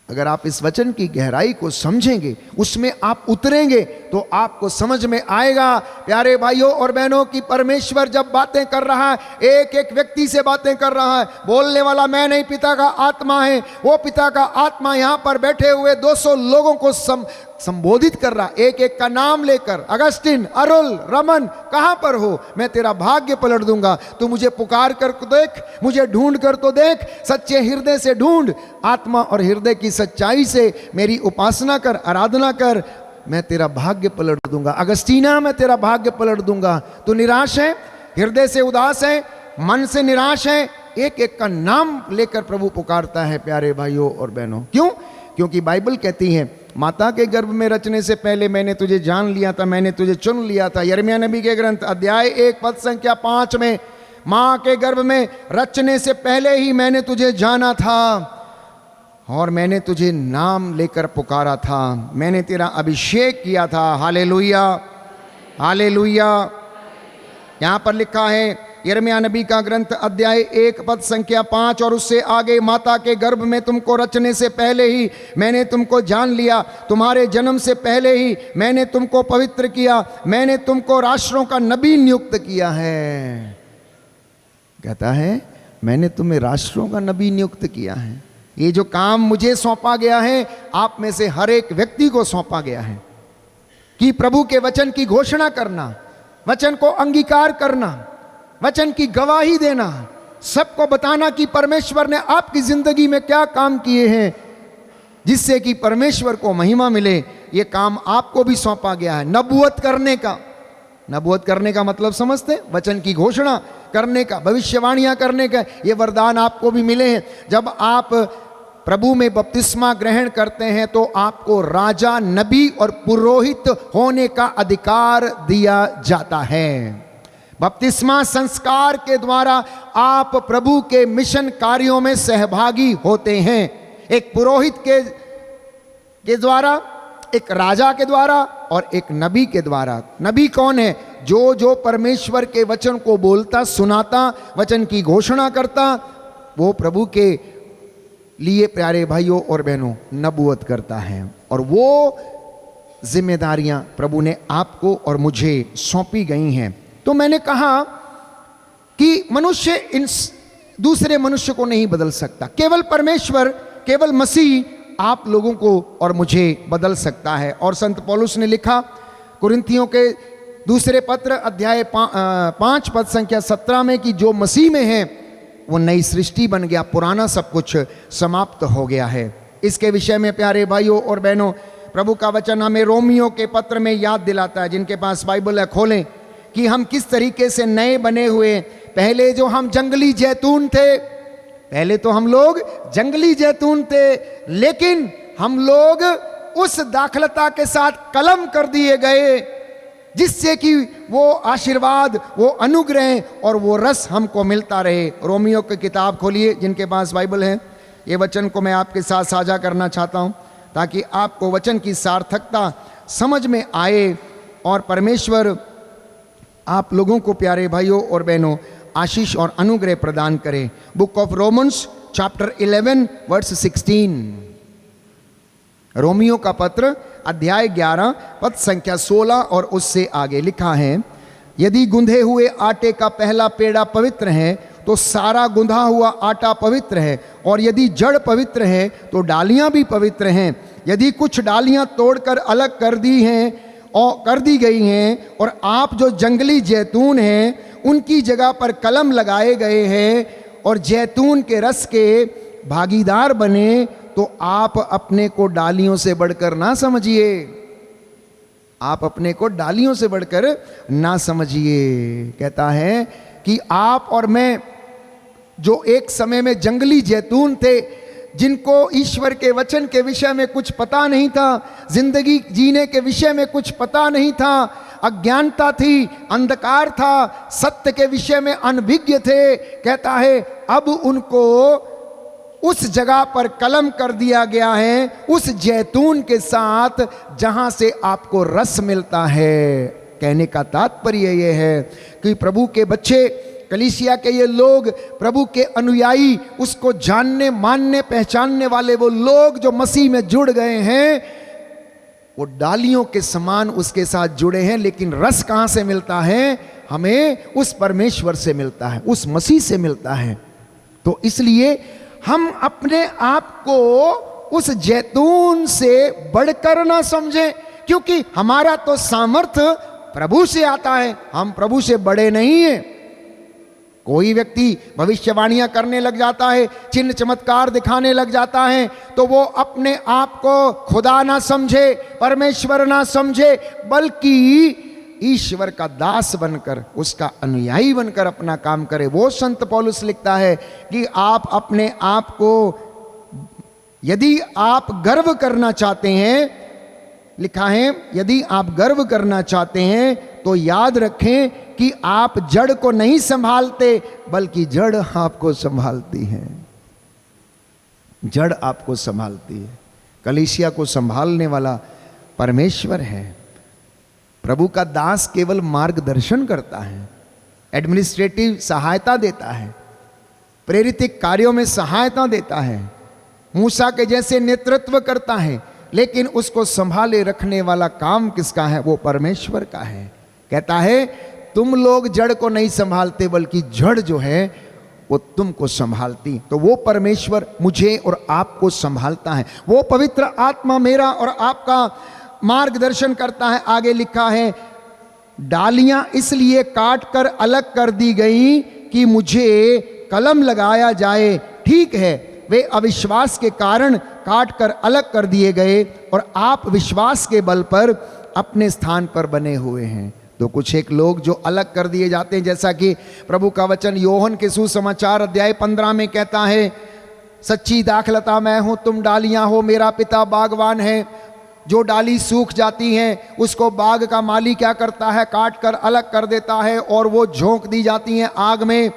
Speaker 1: अगर आप इस वचन की गहराई को समझेंगे, उसमें आप उतरेंगे, तो आपको समझ में आएगा प्यारे भाइयों और बहनों की परमेश्वर जब बातें कर रहा है, एक एक व्यक्ति से बातें कर रहा है। बोलने वाला मैं नहीं, पिता का आत्मा है। वो पिता का आत्मा यहां पर बैठे हुए 200 लोगों को संबोधित कर रहा, एक एक का नाम लेकर। अगस्टिन, अरुल, रमन, कहां पर हो? मैं तेरा भाग्य पलट दूंगा। तू मुझे पुकार कर तो देख, मुझे ढूंढ कर तो देख, सच्चे हृदय से ढूंढ, आत्मा और हृदय की सच्चाई से मेरी उपासना कर, आराधना कर, मैं तेरा भाग्य पलट दूंगा। अगस्तीना, मैं तेरा भाग्य पलट दूंगा। तू निराश है, हृदय से उदास है, मन से निराश है, एक एक का नाम लेकर प्रभु पुकारता है प्यारे भाइयों और बहनों। क्यों? क्योंकि बाइबल कहती है माता के गर्भ में रचने से पहले मैंने तुझे जान लिया था, मैंने तुझे चुन लिया था। यिर्मयाह नबी के ग्रंथ अध्याय 1 पद संख्या 5 में, मां के गर्भ में रचने से पहले ही मैंने तुझे जाना था और मैंने तुझे नाम लेकर पुकारा था, मैंने तेरा अभिषेक किया था। Hallelujah, hallelujah. यहां पर लिखा है यिर्मयाह नबी का ग्रंथ अध्याय 1 पद संख्या 5 और उससे आगे, माता के गर्भ में तुमको रचने से पहले ही मैंने तुमको जान लिया, तुम्हारे जन्म से पहले ही मैंने तुमको पवित्र किया, मैंने तुमको राष्ट्रों का नबी नियुक्त किया है। कहता है मैंने तुम्हें राष्ट्रों का नबी नियुक्त किया है। ये जो काम मुझे सौंपा गया है, आप में से हर एक व्यक्ति को सौंपा गया है कि प्रभु के वचन की घोषणा करना, वचन को अंगीकार करना, वचन की गवाही देना, सबको बताना कि परमेश्वर ने आपकी जिंदगी में क्या काम किए हैं जिससे कि परमेश्वर को महिमा मिले। ये काम आपको भी सौंपा गया है। नबूवत करने का, नबूवत करने का मतलब समझते? वचन की घोषणा करने का, भविष्यवाणियां करने का, ये वरदान आपको भी मिले हैं। जब आप प्रभु में बपतिस्मा ग्रहण करते हैं तो आपको राजा, नबी और पुरोहित होने का अधिकार दिया जाता है। बपतिस्मा संस्कार के द्वारा आप प्रभु के मिशन कार्यों में सहभागी होते हैं। एक पुरोहित के द्वारा, एक राजा के द्वारा और एक नबी के द्वारा। नबी कौन है? जो परमेश्वर के वचन को बोलता, सुनाता, वचन की घोषणा करता, वो प्रभु के लिए प्यारे भाइयों और बहनों नबूवत करता है। और वो जिम्मेदारियां प्रभु ने आपको और मुझे सौंपी गई हैं। तो मैंने कहा कि मनुष्य इन दूसरे मनुष्य को नहीं बदल सकता, केवल परमेश्वर, केवल मसीह आप लोगों को और मुझे बदल सकता है। और संत पौलुस ने लिखा कुरिन्थियों के दूसरे पत्र अध्याय 5 पद संख्या 17 में कि जो मसीह में है वो नई सृष्टि बन गया, पुराना सब कुछ समाप्त हो गया है। इसके विषय में प्यारे भाइयों और बहनों प्रभु का वचन हमें रोमियो के पत्र में याद दिलाता है। जिनके पास बाइबल है खोलें कि हम किस तरीके से नए बने हुए। पहले जो हम जंगली जैतून थे, पहले तो हम लोग जंगली जैतून थे, लेकिन हम लोग उस दाखलता के साथ कलम कर दिए गए जिससे कि वो आशीर्वाद, वो अनुग्रह और वो रस हमको मिलता रहे। रोमियो की किताब खोलिए जिनके पास बाइबल है। ये वचन को मैं आपके साथ साझा करना चाहता हूँ ताकि आपको वचन की सार्थकता समझ में आए और परमेश्वर आप लोगों को प्यारे भाइयों और बहनों आशीष और अनुग्रह प्रदान करें। Book of Romans chapter 11 verse 16, रोमियो का पत्र अध्याय 11 पद संख्या 16 और उससे आगे लिखा है, यदि गुंधे हुए आटे का पहला पेड़ा पवित्र है तो सारा गुंधा हुआ आटा पवित्र है, और यदि जड़ पवित्र है तो डालियां भी पवित्र हैं। यदि कुछ डालियां तोड़कर अलग कर दी गई हैं और आप जो जंगली जैतून हैं उनकी जगह पर कलम लगाए गए हैं और जैतून के रस के भागीदार बने, तो आप अपने को डालियों से बढ़कर ना समझिए। आप अपने को डालियों से बढ़कर ना समझिए। कहता है कि आप और मैं जो एक समय में जंगली जैतून थे, जिनको ईश्वर के वचन के विषय में कुछ पता नहीं था, जिंदगी जीने के विषय में कुछ पता नहीं था, अज्ञानता थी, अंधकार था, सत्य के विषय में अनभिज्ञ थे, कहता है अब उनको उस जगह पर कलम कर दिया गया है, उस जैतून के साथ जहां से आपको रस मिलता है। कहने का तात्पर्य यह है कि प्रभु के बच्चे, कलीसिया के ये लोग, प्रभु के अनुयायी, उसको जानने, मानने, पहचानने वाले वो लोग जो मसीह में जुड़ गए हैं, वो डालियों के समान उसके साथ जुड़े हैं। लेकिन रस कहां से मिलता है? हमें उस परमेश्वर से मिलता है, उस मसीह से मिलता है। तो इसलिए हम अपने आप को उस जैतून से बढ़कर ना समझें, क्योंकि हमारा तो सामर्थ्य प्रभु से आता है, हम प्रभु से बड़े नहीं हैं। कोई व्यक्ति भविष्यवाणियां करने लग जाता है, चिन्ह चमत्कार दिखाने लग जाता है, तो वो अपने आप को खुदा ना समझे, परमेश्वर ना समझे, बल्कि ईश्वर का दास बनकर, उसका अनुयायी बनकर अपना काम करे। वो संत पौलुस लिखता है कि आप अपने आप को, यदि आप गर्व करना चाहते हैं, लिखा है यदि आप गर्व करना चाहते हैं तो याद रखें कि आप जड़ को नहीं संभालते, बल्कि जड़ आपको संभालती है। जड़ आपको संभालती है। कलीसिया को संभालने वाला परमेश्वर है। प्रभु का दास केवल मार्गदर्शन करता है, एडमिनिस्ट्रेटिव सहायता देता है, प्रेरित कार्यों में सहायता देता है, मूसा के जैसे नेतृत्व करता है, लेकिन उसको संभाले रखने वाला काम किसका है? वो परमेश्वर का है। कहता है तुम लोग जड़ को नहीं संभालते, बल्कि जड़ जो है वो तुमको संभालती। तो वो परमेश्वर मुझे और आपको संभालता है। वो पवित्र आत्मा मेरा और आपका मार्गदर्शन करता है। आगे लिखा है, डालियां इसलिए काट कर अलग कर दी गई कि मुझे कलम लगाया जाए। ठीक है, वे अविश्वास के कारण काट कर अलग कर दिए गए और आप विश्वास के बल पर अपने स्थान पर बने हुए हैं। तो कुछ एक लोग जो अलग कर दिए जाते हैं, जैसा कि प्रभु का वचन योहन के सुसमाचार अध्याय 15 में कहता है, सच्ची दाखलता मैं हूं, तुम डालियां हो, मेरा पिता बागवान है। जो डाली सूख जाती हैं उसको बाग का माली क्या करता है? काट कर अलग कर देता है और वो झोंक दी जाती हैं आग में,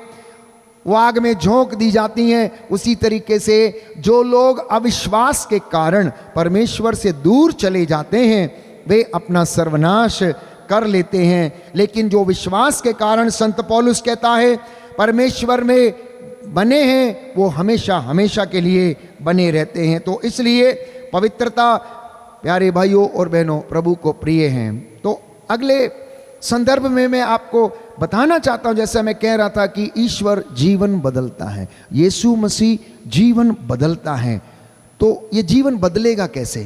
Speaker 1: वो आग में झोंक दी जाती हैं। उसी तरीके से जो लोग अविश्वास के कारण परमेश्वर से दूर चले जाते हैं, वे अपना सर्वनाश कर लेते हैं। लेकिन जो विश्वास के कारण, संत पौलुस कहता है, परमेश्वर में बने हैं, वो हमेशा हमेशा के लिए बने रहते हैं। तो इसलिए पवित्रता, प्यारे भाइयों और बहनों, प्रभु को प्रिय हैं। तो अगले संदर्भ में मैं आपको बताना चाहता हूं, जैसा मैं कह रहा था कि ईश्वर जीवन बदलता है, यीशु मसीह जीवन बदलता है। तो ये जीवन बदलेगा कैसे?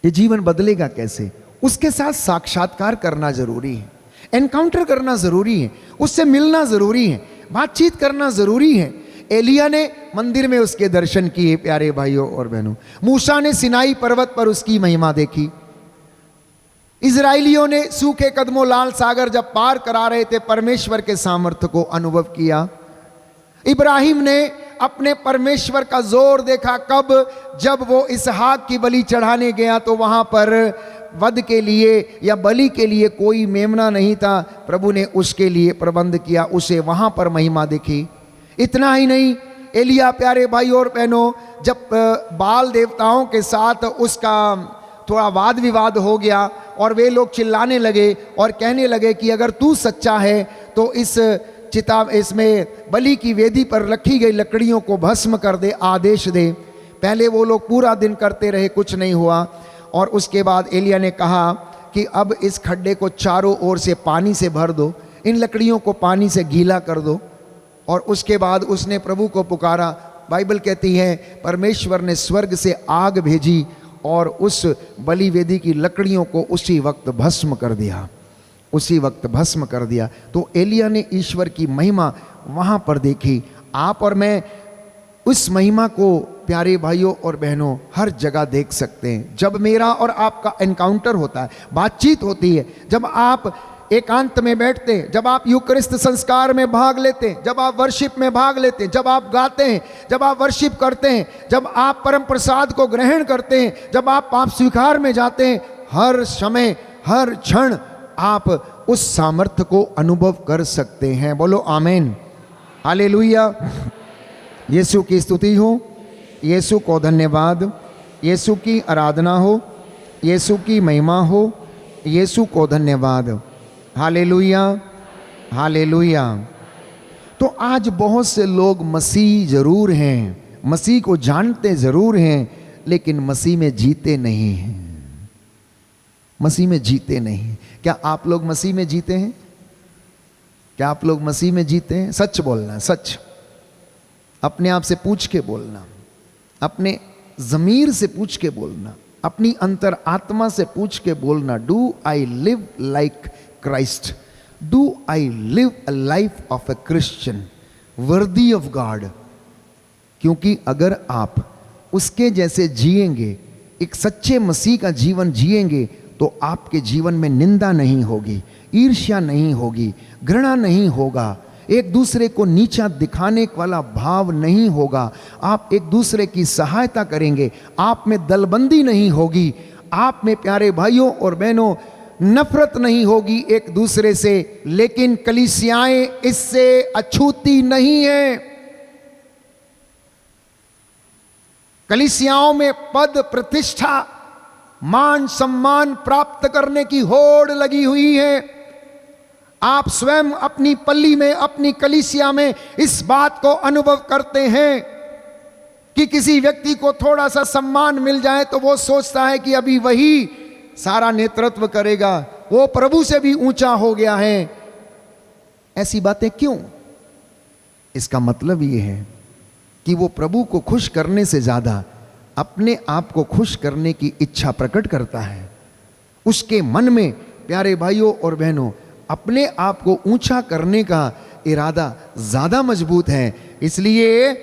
Speaker 1: ये जीवन बदलेगा कैसे? उसके साथ साक्षात्कार करना जरूरी है, एनकाउंटर करना जरूरी है, उससे मिलना जरूरी है, बातचीत करना जरूरी है। एलिया ने मंदिर में उसके दर्शन किए, प्यारे भाइयों और बहनों। मूसा ने सिनाई पर्वत पर उसकी महिमा देखी। इजराइलियों ने सूखे कदमों लाल सागर जब पार करा रहे थे, परमेश्वर के सामर्थ्य को अनुभव किया। इब्राहिम ने अपने परमेश्वर का जोर देखा। कब? जब वो इसहाक की बलि चढ़ाने गया तो वहां पर वध के लिए या बलि के लिए कोई मेमना नहीं था, प्रभु ने उसके लिए प्रबंध किया, उसे वहां पर महिमा दिखी। इतना ही नहीं, एलिया, प्यारे भाई और बहनों, जब बाल देवताओं के साथ उसका थोड़ा वाद विवाद हो गया और वे लोग चिल्लाने लगे और कहने लगे कि अगर तू सच्चा है तो इसमें बलि की वेदी पर रखी गई लकड़ियों को भस्म कर दे, आदेश दे। पहले वो लोग पूरा दिन करते रहे, कुछ नहीं हुआ। और उसके बाद एलिया ने कहा कि अब इस खड्डे को चारों ओर से पानी से भर दो, इन लकड़ियों को पानी से गीला कर दो। और उसके बाद उसने प्रभु को पुकारा। बाइबल कहती है परमेश्वर ने स्वर्ग से आग भेजी और उस बलि वेदी की लकड़ियों को उसी वक्त भस्म कर दिया, उसी वक्त भस्म कर दिया। तो एलिया ने ईश्वर की महिमा वहाँ पर देखी। आप और मैं उस महिमा को, प्यारे भाइयों और बहनों, हर जगह देख सकते हैं। जब मेरा और आपका एनकाउंटर होता है, बातचीत होती है, जब आप एकांत में बैठते हैं, जब आप यूकरिस्त संस्कार में भाग लेते हैं, जब आप वर्शिप में भाग लेते हैं, जब आप गाते हैं, जब आप वर्शिप करते हैं, जब आप परम प्रसाद को ग्रहण करते हैं, जब आप पाप स्वीकार में जाते हैं, हर समय हर क्षण आप उस सामर्थ्य को अनुभव कर सकते हैं। बोलो आमीन, हालेलुया। यीशु की स्तुति हो, यीशु को धन्यवाद, यीशु की आराधना हो, यीशु की महिमा हो, यीशु को धन्यवाद। हालेलुया, हालेलुया। तो आज बहुत से लोग मसीह जरूर हैं, मसीह को जानते जरूर हैं, लेकिन मसीह में जीते नहीं हैं, मसीह में जीते नहीं। क्या आप लोग मसीह में जीते हैं? क्या आप लोग मसीह में जीते हैं? सच बोलना, सच अपने आप से पूछ के बोलना, अपने ज़मीर से पूछ के बोलना, अपनी अंतर आत्मा से पूछ के बोलना। Do I live like Christ? Do I live a life of a Christian worthy of God? क्योंकि अगर आप उसके जैसे जिएंगे, एक सच्चे मसीह का जीवन जिएंगे, तो आपके जीवन में निंदा नहीं होगी, ईर्ष्या नहीं होगी, घृणा नहीं होगा, एक दूसरे को नीचा दिखाने वाला भाव नहीं होगा, आप एक दूसरे की सहायता करेंगे, आप में दलबंदी नहीं होगी, आप में प्यारे भाइयों और बहनों नफरत नहीं होगी एक दूसरे से। लेकिन कलीसियाएं इससे अछूती नहीं है। कलीसियाओं में पद, प्रतिष्ठा, मान सम्मान प्राप्त करने की होड़ लगी हुई है। आप स्वयं अपनी पल्ली में, अपनी कलीसिया में इस बात को अनुभव करते हैं कि किसी व्यक्ति को थोड़ा सा सम्मान मिल जाए तो वो सोचता है कि अभी वही सारा नेतृत्व करेगा, वो प्रभु से भी ऊंचा हो गया है। ऐसी बातें क्यों? इसका मतलब ये है कि वो प्रभु को खुश करने से ज्यादा अपने आप को खुश करने की इच्छा प्रकट करता है। उसके मन में प्यारे भाइयों और बहनों अपने आप को ऊंचा करने का इरादा ज्यादा मजबूत है। इसलिए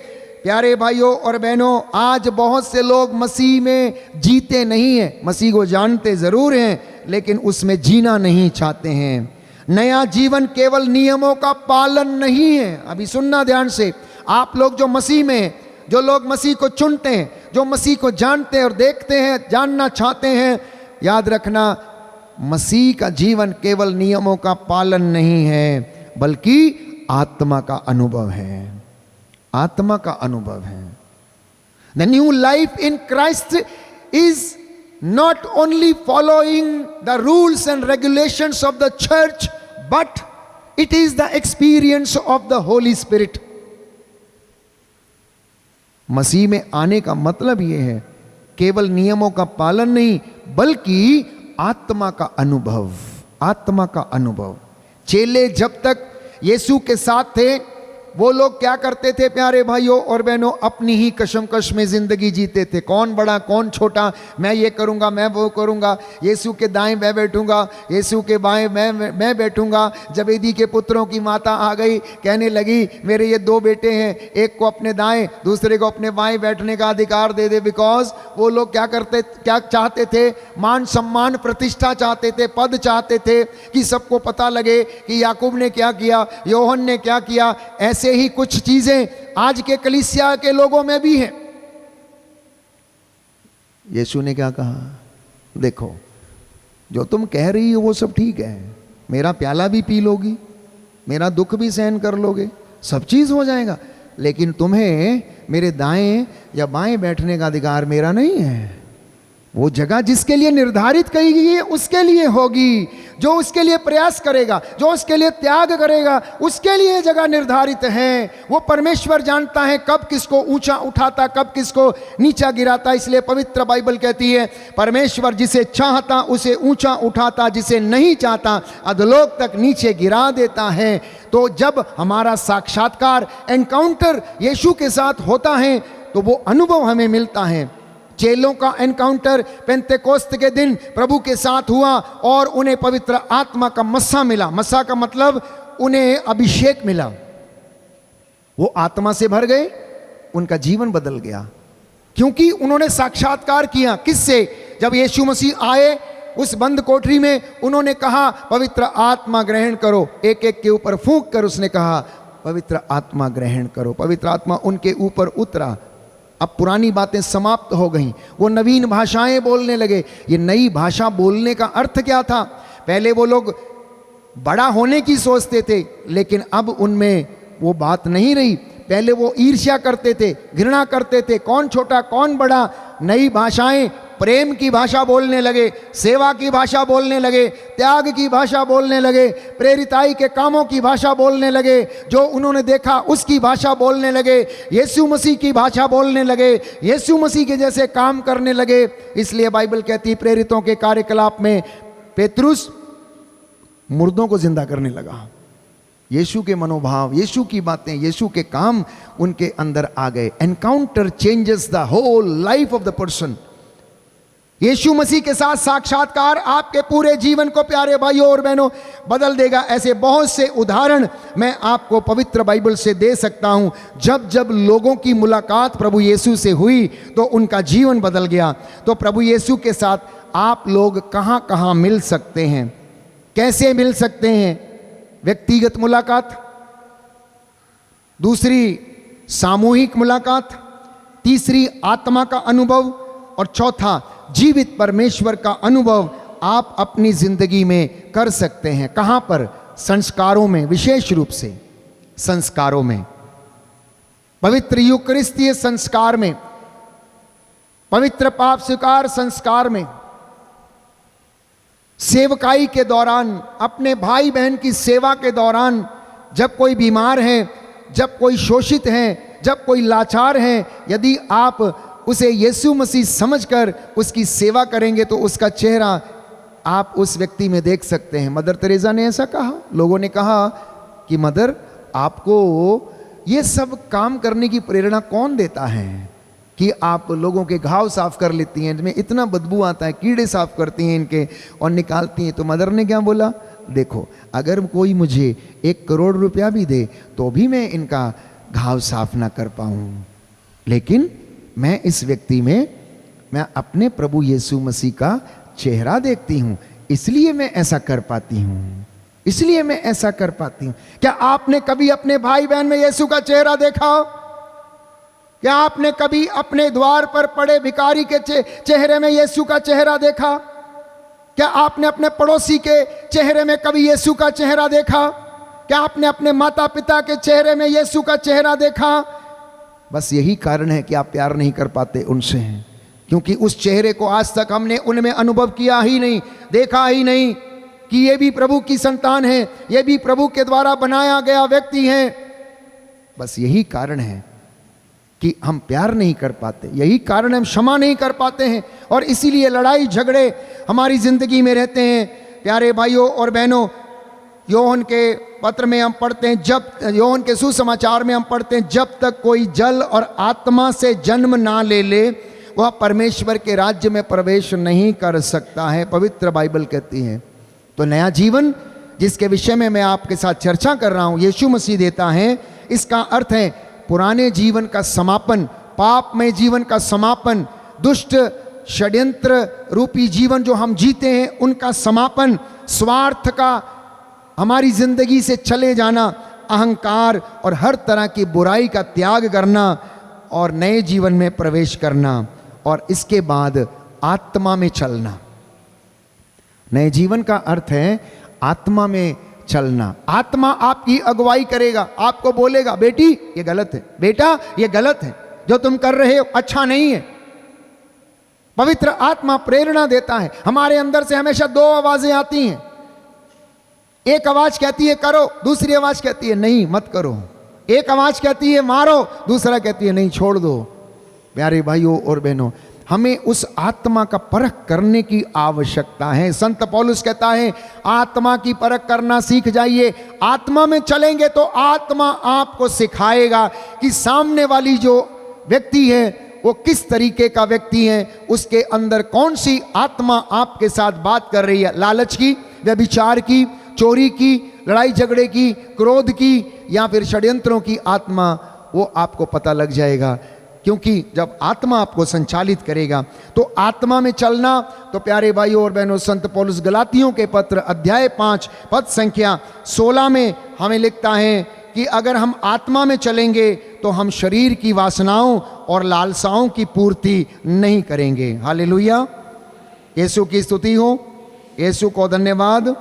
Speaker 1: प्यारे भाइयों और बहनों, आज बहुत से लोग मसीह में जीते नहीं हैं, मसीह को जानते जरूर हैं लेकिन उसमें जीना नहीं चाहते हैं। नया जीवन केवल नियमों का पालन नहीं है। अभी सुनना ध्यान से, आप लोग जो मसीह में, जो लोग मसीह को चुनते हैं, जो मसीह को जानते हैं और देखते हैं, जानना चाहते हैं, याद रखना, मसीह का जीवन केवल नियमों का पालन नहीं है बल्कि आत्मा का अनुभव है। आत्मा का अनुभव है। The new life in Christ is not only following the rules and regulations of the church, but it is the experience of the Holy Spirit. मसीह में आने का मतलब यह है केवल नियमों का पालन नहीं बल्कि आत्मा का अनुभव। आत्मा का अनुभव। चेले जब तक यीशु के साथ थे वो लोग क्या करते थे प्यारे भाइयों और बहनों? अपनी ही कशमकश में जिंदगी जीते थे। कौन बड़ा कौन छोटा, मैं ये करूंगा, मैं वो करूंगा, यीशु के दाएं मैं बैठूंगा, यीशु के बाएं मैं बैठूंगा। जबेदी के पुत्रों की माता आ गई, कहने लगी मेरे ये दो बेटे हैं, एक को अपने दाएं दूसरे को अपने बाएं बैठने का अधिकार दे दे। बिकॉज वो लोग क्या चाहते थे? मान सम्मान, प्रतिष्ठा चाहते थे, पद चाहते थे कि सबको पता लगे कि याकूब ने क्या किया, योहन ने क्या किया। ऐसे ही कुछ चीजें आज के कलीसिया के लोगों में भी हैं। यीशु ने क्या कहा? देखो, जो तुम कह रही हो वो सब ठीक है, मेरा प्याला भी पी लोगी, मेरा दुख भी सहन कर लोगे, सब चीज हो जाएगा, लेकिन तुम्हें मेरे दाएं या बाएं बैठने का अधिकार मेरा नहीं है। वो जगह जिसके लिए निर्धारित कही गई है उसके लिए होगी। जो उसके लिए प्रयास करेगा, जो उसके लिए त्याग करेगा, उसके लिए जगह निर्धारित है। वो परमेश्वर जानता है कब किसको ऊंचा उठाता, कब किसको नीचा गिराता। इसलिए पवित्र बाइबल कहती है परमेश्वर जिसे चाहता उसे ऊंचा उठाता, जिसे नहीं चाहता अधोलोक तक नीचे गिरा देता है। तो जब हमारा साक्षात्कार, एनकाउंटर यीशु के साथ होता है तो वो अनुभव हमें मिलता है। चेलों का एनकाउंटर पेंतेकोस्त के दिन प्रभु के साथ हुआ और उन्हें पवित्र आत्मा का मस्सा मिला। मस्सा का मतलब उन्हें अभिषेक मिला। वो आत्मा से भर गए, उनका जीवन बदल गया, क्योंकि उन्होंने साक्षात्कार किया। किससे? जब यीशु मसीह आए उस बंद कोठरी में, उन्होंने कहा पवित्र आत्मा ग्रहण करो। एक एक के ऊपर फूंक कर उसने कहा पवित्र आत्मा ग्रहण करो। पवित्र आत्मा उनके ऊपर उतरा। अब पुरानी बातें समाप्त हो गईं, वो नवीन भाषाएं बोलने लगे। ये नई भाषा बोलने का अर्थ क्या था? पहले वो लोग बड़ा होने की सोचते थे, लेकिन अब उनमें वो बात नहीं रही। पहले वो ईर्ष्या करते थे, घृणा करते थे, कौन छोटा कौन बड़ा। नई भाषाएं प्रेम की भाषा बोलने लगे, सेवा की भाषा बोलने लगे, त्याग की भाषा बोलने लगे, प्रेरिताई के कामों की भाषा बोलने लगे, जो उन्होंने देखा उसकी भाषा बोलने लगे, यीशु मसीह की भाषा बोलने लगे, यीशु मसीह के जैसे काम करने लगे। इसलिए बाइबल कहती है प्रेरितों के कार्यकलाप में पेतरुस मुर्दों को जिंदा करने लगा। यीशु के मनोभाव, यीशु की बातें, यीशु के काम उनके अंदर आ गए। Encounter changes the whole life of the person. यीशु मसीह के साथ साक्षात्कार आपके पूरे जीवन को प्यारे भाइयों और बहनों बदल देगा। ऐसे बहुत से उदाहरण मैं आपको पवित्र बाइबल से दे सकता हूं। जब जब लोगों की मुलाकात प्रभु यीशु से हुई तो उनका जीवन बदल गया। तो प्रभु यीशु के साथ आप लोग कहां कहां मिल सकते हैं, कैसे मिल सकते हैं? व्यक्तिगत मुलाकात, दूसरी सामूहिक मुलाकात, तीसरी आत्मा का अनुभव और चौथा जीवित परमेश्वर का अनुभव आप अपनी जिंदगी में कर सकते हैं। कहां पर? संस्कारों में, विशेष रूप से संस्कारों में, पवित्र यूकरिस्तीय संस्कार में, पवित्र पाप स्वीकार संस्कार में, सेवकाई के दौरान, अपने भाई बहन की सेवा के दौरान, जब कोई बीमार है, जब कोई शोषित है, जब कोई लाचार है, यदि आप उसे यीशु मसीह समझकर उसकी सेवा करेंगे तो उसका चेहरा आप उस व्यक्ति में देख सकते हैं। मदर तेरेसा ने ऐसा कहा। लोगों ने कहा कि मदर, आपको ये सब काम करने की प्रेरणा कौन देता है कि आप लोगों के घाव साफ कर लेती हैं, इनमें इतना बदबू आता है, कीड़े साफ करती हैं इनके और निकालती हैं। तो मदर ने क्या बोला? देखो, अगर कोई मुझे 1 करोड़ रुपया भी दे तो भी मैं इनका घाव साफ ना कर पाऊं, लेकिन मैं इस व्यक्ति में मैं अपने प्रभु यीशु मसीह का चेहरा देखती हूं, इसलिए मैं ऐसा कर पाती हूं, इसलिए मैं ऐसा कर पाती हूं। क्या आपने कभी अपने भाई बहन में यीशु का चेहरा देखा? क्या आपने कभी अपने द्वार पर पड़े भिखारी के चेहरे में यीशु का चेहरा देखा? क्या आपने अपने पड़ोसी के चेहरे में कभी यीशु का चेहरा देखा? क्या आपने अपने माता पिता के चेहरे में यीशु का चेहरा देखा? बस यही कारण है कि आप प्यार नहीं कर पाते उनसे, हैं क्योंकि उस चेहरे को आज तक हमने उनमें अनुभव किया ही नहीं, देखा ही नहीं कि ये भी प्रभु की संतान है, ये भी प्रभु के द्वारा बनाया गया व्यक्ति है। बस यही कारण है कि हम प्यार नहीं कर पाते, यही कारण हम क्षमा नहीं कर पाते हैं और इसीलिए लड़ाई झगड़े हमारी जिंदगी में रहते हैं। प्यारे भाइयों और बहनों, योहन के पत्र में हम पढ़ते हैं, जब योहन के सुसमाचार में हम पढ़ते हैं, जब तक कोई जल और आत्मा से जन्म ना ले ले वह परमेश्वर के राज्य में प्रवेश नहीं कर सकता है, पवित्र बाइबल कहती है। तो नया जीवन जिसके विषय में मैं आपके साथ चर्चा कर रहा हूं, यीशु मसीह देता है। इसका अर्थ है पुराने जीवन का समापन, पापमय जीवन का समापन, दुष्ट षड्यंत्र रूपी जीवन जो हम जीते हैं उनका समापन, स्वार्थ का हमारी जिंदगी से चले जाना, अहंकार और हर तरह की बुराई का त्याग करना और नए जीवन में प्रवेश करना और इसके बाद आत्मा में चलना। नए जीवन का अर्थ है आत्मा में चलना। आत्मा आपकी अगुवाई करेगा, आपको बोलेगा बेटी ये गलत है, बेटा ये गलत है, जो तुम कर रहे हो अच्छा नहीं है। पवित्र आत्मा प्रेरणा देता है। हमारे अंदर से हमेशा 2 आवाजें आती हैं, एक आवाज कहती है करो, दूसरी आवाज कहती है नहीं मत करो। एक आवाज कहती है मारो, दूसरा कहती है नहीं छोड़ दो। प्यारे भाइयों और बहनों, हमें उस आत्मा का परख करने की आवश्यकता है। संत पौलुस कहता है आत्मा की परख करना सीख जाइए। आत्मा में चलेंगे तो आत्मा आपको सिखाएगा कि सामने वाली जो व्यक्ति है वो किस तरीके का व्यक्ति है, उसके अंदर कौन सी आत्मा आपके साथ बात कर रही है, लालच की, व्यभिचार की, चोरी की, लड़ाई झगड़े की, क्रोध की या फिर षड्यंत्रों की आत्मा, वो आपको पता लग जाएगा। क्योंकि जब आत्मा आपको संचालित करेगा तो आत्मा में चलना। तो प्यारे भाइयों और बहनों, संत पौलुस गलातियों के पत्र अध्याय 5 पद संख्या 16 में हमें लिखता है कि अगर हम आत्मा में चलेंगे तो हम शरीर की वासनाओं और लालसाओं की पूर्ति नहीं करेंगे। हालेलुया, यीशु की स्तुति हो, यीशु को धन्यवाद,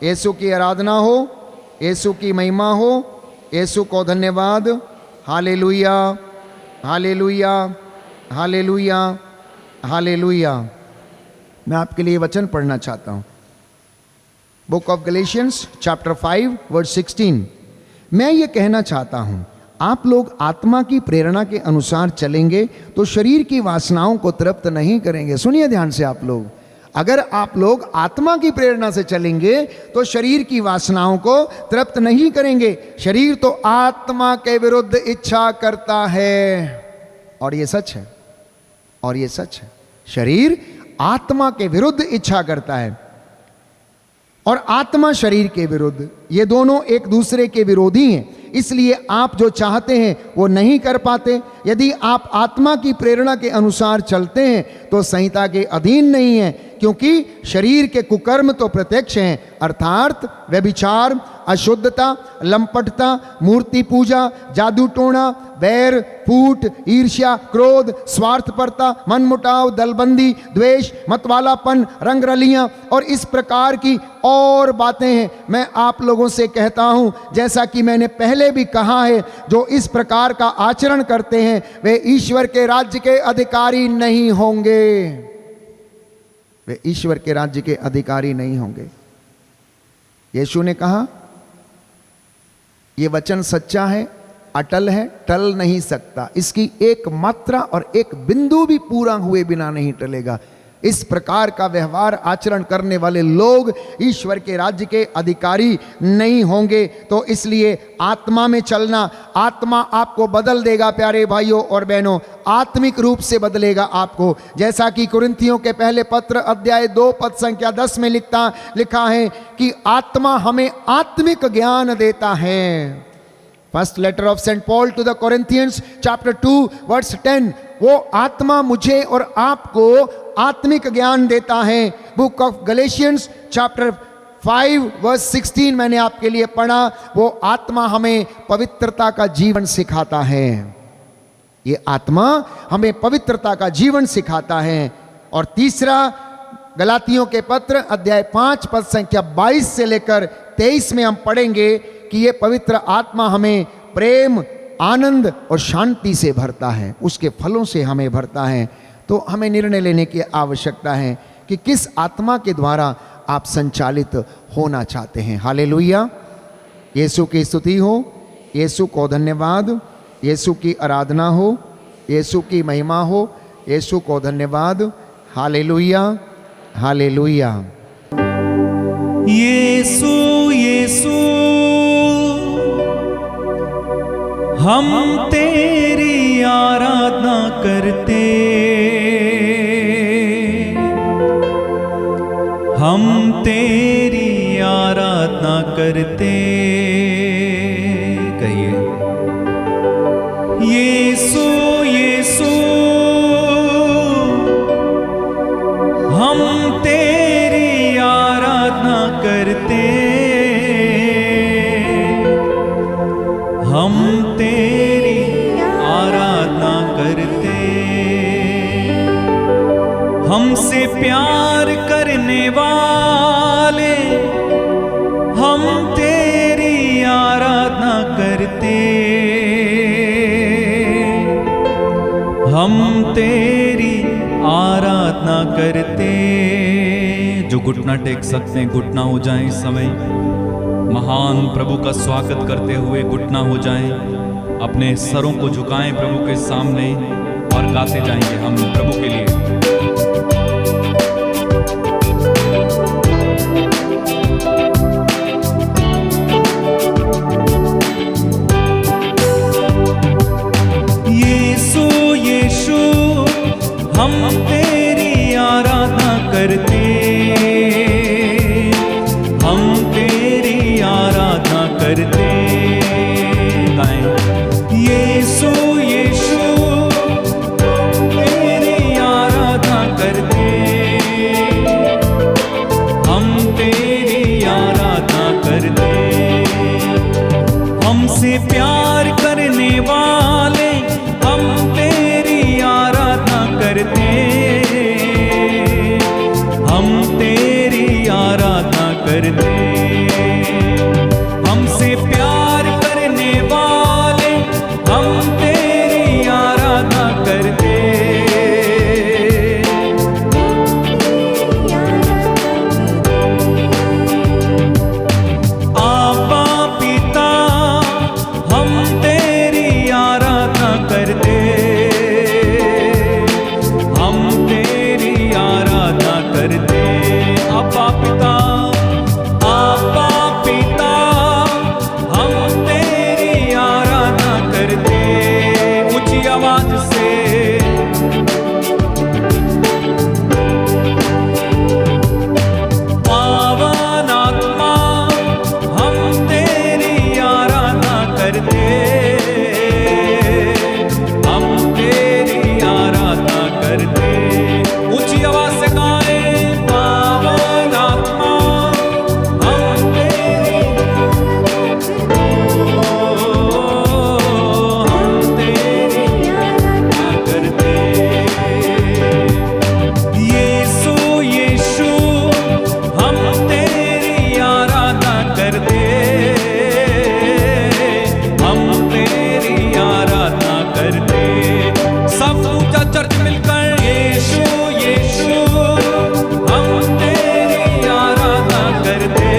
Speaker 1: यीशु की आराधना हो, यीशु की महिमा हो, यीशु को धन्यवाद। हालेलुया, हालेलुया, हालेलुया, हालेलुया। मैं आपके लिए वचन पढ़ना चाहता हूं, book of Galatians chapter 5 verse 16। मैं ये कहना चाहता हूं, आप लोग आत्मा की प्रेरणा के अनुसार चलेंगे तो शरीर की वासनाओं को तृप्त नहीं करेंगे। सुनिए ध्यान से आप लोग, अगर आप लोग आत्मा की प्रेरणा से चलेंगे तो शरीर की वासनाओं को तृप्त नहीं करेंगे। शरीर तो आत्मा के विरुद्ध इच्छा करता है, और ये सच है, और ये सच है। शरीर आत्मा के विरुद्ध इच्छा करता है और आत्मा शरीर के विरुद्ध, ये दोनों एक दूसरे के विरोधी हैं। इसलिए आप जो चाहते हैं वो नहीं कर पाते। यदि आप आत्मा की प्रेरणा के अनुसार चलते हैं तो संहिता के अधीन नहीं है, क्योंकि शरीर के कुकर्म तो प्रत्यक्ष हैं, अर्थात व्यभिचार, अशुद्धता, लंपटता, मूर्ति पूजा, जादू टोना, बैर, फूट, ईर्ष्या, क्रोध, स्वार्थपरता, मनमुटाव, दलबंदी, द्वेष, मतवालापन, रंगरलियां और इस प्रकार की और बातें हैं। मैं आप लोगों से कहता हूं, जैसा कि मैंने पहले भी कहा है, जो इस प्रकार का आचरण करते हैं वे ईश्वर के राज्य के अधिकारी नहीं होंगे। वे ईश्वर के राज्य के अधिकारी नहीं होंगे। यीशु ने कहा, यह वचन सच्चा है, अटल है, टल नहीं सकता। इसकी एक मात्रा और एक बिंदु भी पूरा हुए बिना नहीं टलेगा। इस प्रकार का व्यवहार आचरण करने वाले लोग ईश्वर के राज्य के अधिकारी नहीं होंगे। तो इसलिए आत्मा में चलना, आत्मा आपको बदल देगा प्यारे भाइयों और बहनों, आत्मिक रूप से बदलेगा आपको। जैसा कि कुरिन्थियों के पहले पत्र अध्याय 2 पद संख्या 10 में लिखा है कि आत्मा हमें आत्मिक ज्ञान देता है। First letter of Saint Paul to the Corinthians chapter 2 verse 10, वो आत्मा मुझे और आपको आत्मिक ज्ञान देता है। Book of Galatians chapter 5 verse 16 मैंने आपके लिए पढ़ा, वो आत्मा हमें पवित्रता का जीवन सिखाता है। ये आत्मा हमें पवित्रता का जीवन सिखाता है। और तीसरा, गलातियों के पत्र अध्याय 5 पद संख्या 22 से लेकर 23 में हम पढ़ेंगे कि ये पवित्र आत्मा हमें प्रेम, आनंद और शांति से भरता है, उसके फलों से हमें भरता है। तो हमें निर्णय लेने की आवश्यकता है कि किस आत्मा के द्वारा आप संचालित होना चाहते हैं। हालेलुया, यीशु की स्तुति हो, यीशु को धन्यवाद, यीशु की आराधना हो, यीशु की महिमा हो, यीशु को धन्यवाद। हालेलुया, हालेलुया।
Speaker 2: यीशु यीशु हम तेरी आराधना करते, हम तेरी आराधना करते। कहिए, यीशु यीशु हम तेरी आराधना करते, हम तेरी आराधना करते। हमसे प्यार करने वाले हम तेरी आराधना करते, हम तेरी आराधना करते। जो घुटना टेक सकते हैं घुटना हो जाएं इस समय, महान प्रभु का स्वागत करते हुए घुटना हो जाएं, अपने सरों को झुकाएं प्रभु के सामने और गाते जाएंगे हम प्रभु के लिए। यीशु यीशु हम तेरी आराधना करते, हम तेरी आराधना करते। यीशु यीशु तेरी आराधना करते, हम तेरी आराधना करते। हमसे प्यार करने वाले हम तेरी आराधना करते, हम तेरी आराधना करते। हमसे प्यार करने वाले हम तेरी आराधना करते। आबा पिता हम तेरी आराधना करते, हम पूजा चर्च मिलकर यीशु यीशु हम तेरी आराधना करते,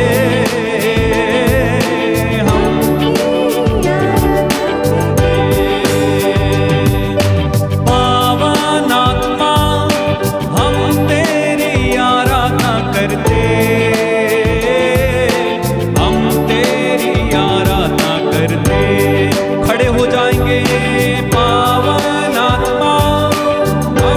Speaker 2: हम पावन आत्मा हम तेरी आराधना करते, हम तेरी आराधना करते। खड़े हो जाएंगे पावन आत्मा हम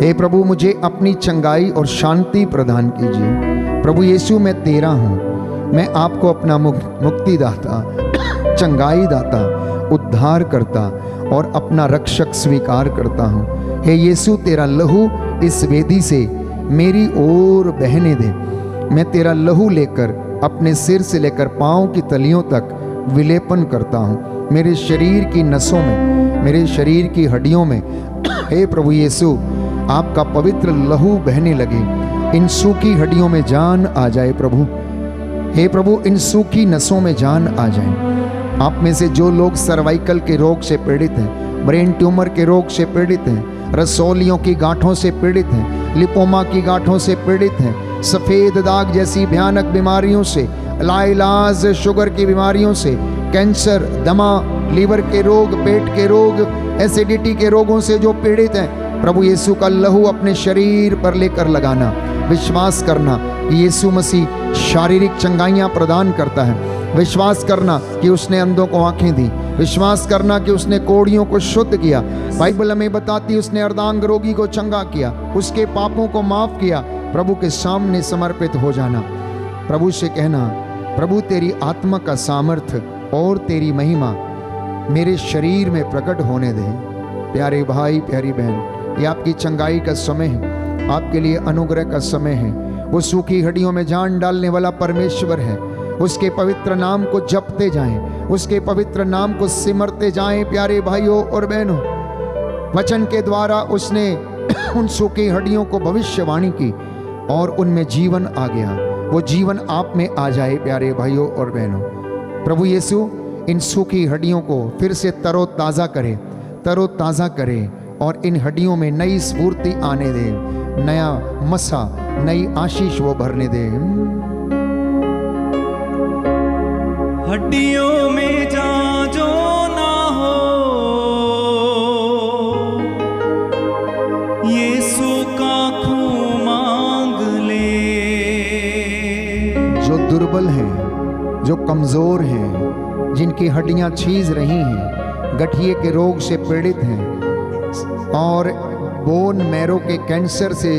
Speaker 1: हे प्रभु मुझे अपनी चंगाई और शांति प्रदान कीजिए। प्रभु यीशु मैं तेरा हूँ, मैं आपको अपना मुक्तिदाता, चंगाई दाता, उद्धार करता और अपना रक्षक स्वीकार करता हूँ। हे यीशु तेरा लहू इस वेदी से मेरी ओर बहने दे। मैं तेरा लहू लेकर अपने सिर से लेकर पाँव की तलियों तक विलेपन करता हूँ, मेरे शरीर की नसों में, मेरे शरीर की हड्डियों में। हे प्रभु यीशु आपका पवित्र लहू बहने लगे, इन सूखी हड्डियों में जान आ जाए प्रभु। हे प्रभु इन सूखी नसों में जान आ जाए। आप में से जो लोग सर्वाइकल के रोग से पीड़ित हैं, ब्रेन ट्यूमर के रोग से पीड़ित हैं, रसौलियों की गांठों से पीड़ित हैं, लिपोमा की गांठों से पीड़ित हैं, सफ़ेद दाग जैसी भयानक बीमारियों से, लाइलाज शुगर की बीमारियों से, कैंसर, दमा, लीवर के रोग, पेट के रोग, एसिडिटी के रोगों से जो पीड़ित हैं, प्रभु यीशु का लहू अपने शरीर पर लेकर लगाना। विश्वास करना कि यीशु मसीह शारीरिक चंगाइयाँ प्रदान करता है। विश्वास करना कि उसने अंधों को आंखें दी। विश्वास करना कि उसने कोढ़ियों को शुद्ध किया। बाइबल हमें बताती उसने अर्धांग रोगी को चंगा किया, उसके पापों को माफ किया। प्रभु के सामने समर्पित हो जाना, प्रभु से कहना, प्रभु तेरी आत्मा का सामर्थ्य और तेरी महिमा मेरे शरीर में प्रकट होने दे। प्यारे भाई प्यारी बहन, ये आपकी चंगाई का समय है, आपके लिए अनुग्रह का समय है। वो सूखी हड्डियों में जान डालने वाला परमेश्वर है। उसके पवित्र नाम को जपते जाएं, उसके पवित्र नाम को सिमरते जाएं। प्यारे भाइयों और बहनों, वचन के द्वारा उसने उन सूखी हड्डियों को भविष्यवाणी की और उनमें जीवन आ गया। वो जीवन आप में आ जाए। प्यारे भाइयों और बहनों, प्रभु यीशु इन सूखी हड्डियों को फिर से तरोताज़ा करे, तरोताज़ा करे और इन हड्डियों में नई स्फूर्ति आने दे, नया मसा, नई आशीष वो भरने दे।
Speaker 2: हड्डियों में जा जो ना हो, यीशु का खून मांग ले।
Speaker 1: जो दुर्बल हैं, जो कमज़ोर हैं, जिनकी हड्डियां छीज रही हैं, गठिए के रोग से पीड़ित हैं और बोन मैरो के कैंसर से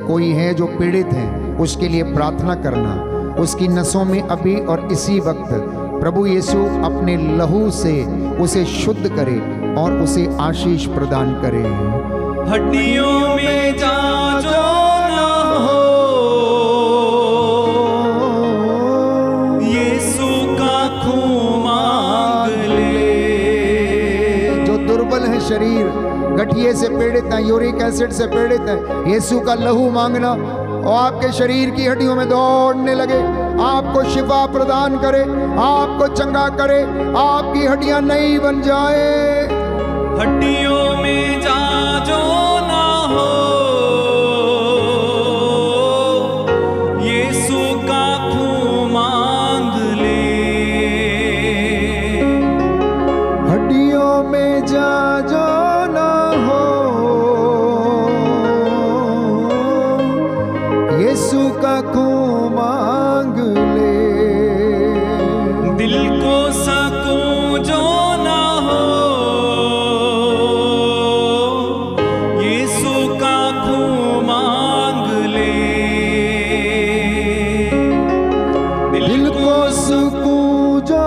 Speaker 1: कोई है जो पीड़ित हैं, उसके लिए प्रार्थना करना। उसकी नसों में अभी और इसी वक्त प्रभु यीशु अपने लहू से उसे शुद्ध करे और उसे आशीष प्रदान करे।
Speaker 2: हड्डियों में जा जो ना हो, यीशु का खून मांग ले।
Speaker 1: जो दुर्बल है शरीर, गठिए से पीड़ित है, यूरिक एसिड से पीड़ित है, यीशु का लहू मांगना और आपके शरीर की हड्डियों में दौड़ने लगे, आपको शिफा प्रदान करे, आपको चंगा करे, आपकी हड्डियां नई बन जाए।
Speaker 2: हड्डियों में जा जो ना हो, यीशु का खून मांग ले।
Speaker 1: हड्डियों में जा जो ना हो, यीशु का खून मांग ले।
Speaker 2: दिल को सकून जो ना हो, यीशु का खून मांग ले।
Speaker 1: दिल को सुकून जो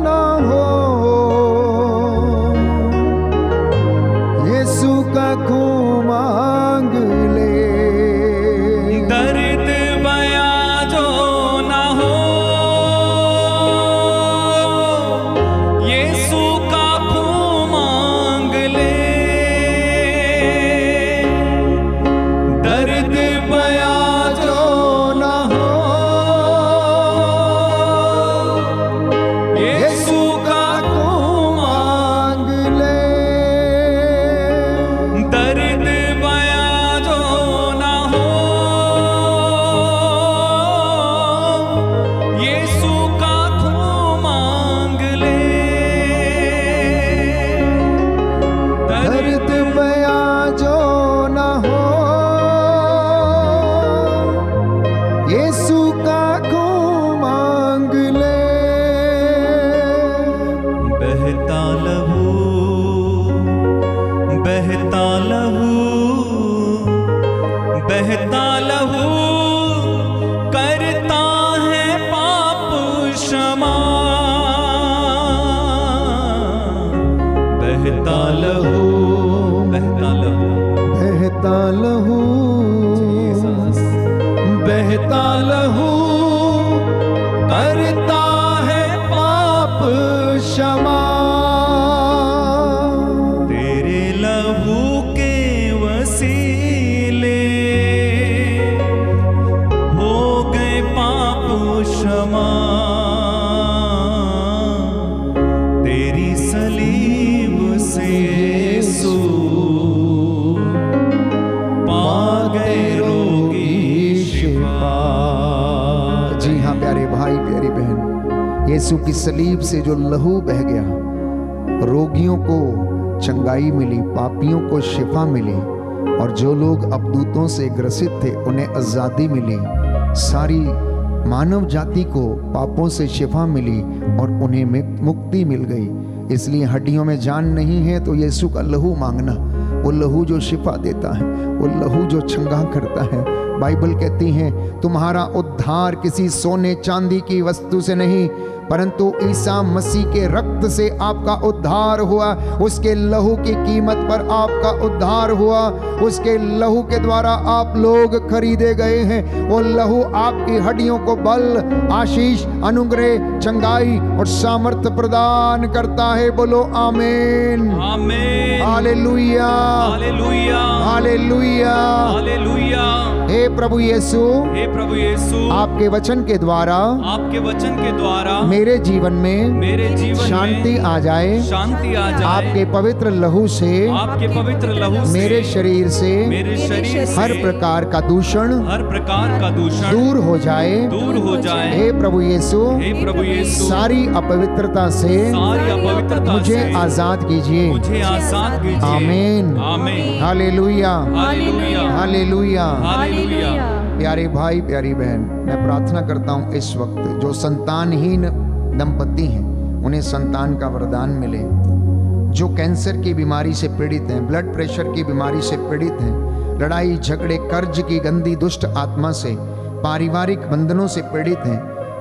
Speaker 1: ना हो, यीशु का खून मांग ले।
Speaker 2: दर्द बयां बहता लहू करता है पाप क्षमा, बहता लहू, बहता लहू,
Speaker 1: बहता लहू,
Speaker 2: बहता लहू
Speaker 1: करता है पाप क्षमा।
Speaker 2: तेरे लहू के वसीले हो गए पाप क्षमा, तेरी सलीब से यीशु पा गए रोगी शिफा।
Speaker 1: जी हाँ प्यारे भाई प्यारी बहन, यीशु की सलीब से जो लहू बह गया, रोगियों को चंगाई मिली, पापियों को शिफा मिली, और जो लोग अपदूतों से ग्रसित थे उन्हें आज़ादी मिली। सारी मानव जाति को पापों से शिफा मिली और उन्हें मुक्ति मिल गई। इसलिए हड्डियों में जान नहीं है तो यीशु का लहू मांगना, वो लहू जो शिफा देता है, वो लहू जो चंगा करता है। बाइबल कहती है तुम्हारा उद्धार किसी सोने चांदी की वस्तु से नहीं, परंतु ईसा मसीह के रक्त से आपका उद्धार हुआ। उसके लहू की कीमत पर आपका उद्धार हुआ। उसके लहू के द्वारा आप लोग खरीदे गए हैं। वो लहू आपकी हड्डियों को बल, आशीष, अनुग्रह, चंगाई और सामर्थ्य प्रदान करता है। बोलो आमीन,
Speaker 2: आमीन,
Speaker 1: हालेलुया,
Speaker 2: हालेलुया,
Speaker 1: हालेलुया,
Speaker 2: हालेलुया।
Speaker 1: हे प्रभु यीशु,
Speaker 2: हे प्रभु यीशु,
Speaker 1: आपके वचन के द्वारा,
Speaker 2: आपके वचन के द्वारा
Speaker 1: मेरे जीवन में,
Speaker 2: मेरे जीवन
Speaker 1: शांति
Speaker 2: में
Speaker 1: आ जाए।
Speaker 2: शांति आ जाए।
Speaker 1: आपके पवित्र लहू से,
Speaker 2: आपके पवित्र लहू से
Speaker 1: मेरे शरीर से,
Speaker 2: मेरे शरीर से
Speaker 1: हर प्रकार का दूषण,
Speaker 2: हर प्रकार का दूषण
Speaker 1: दूर हो जाए,
Speaker 2: दूर हो जाए।
Speaker 1: हे प्रभु यीशु,
Speaker 2: हे प्रभु यीशु,
Speaker 1: सारी अपवित्रता से
Speaker 2: सारी अपवित्रता
Speaker 1: मुझे
Speaker 2: से
Speaker 1: आजाद कीजिए।
Speaker 2: मुझे आजाद कीजिए।
Speaker 1: आमीन,
Speaker 2: आमीन,
Speaker 1: हालेलुया,
Speaker 2: हालेलुया,
Speaker 1: हालेलुया।
Speaker 2: हालेलुया।
Speaker 1: प्यारे भाई प्यारी बहन, मैं प्रार्थना करता हूँ इस वक्त जो संतानहीन दंपति हैं उन्हें संतान का वरदान मिले। जो कैंसर की बीमारी से पीड़ित हैं, ब्लड प्रेशर की बीमारी से पीड़ित हैं, लड़ाई झगड़े कर्ज की गंदी दुष्ट आत्मा से, पारिवारिक बंधनों से पीड़ित हैं,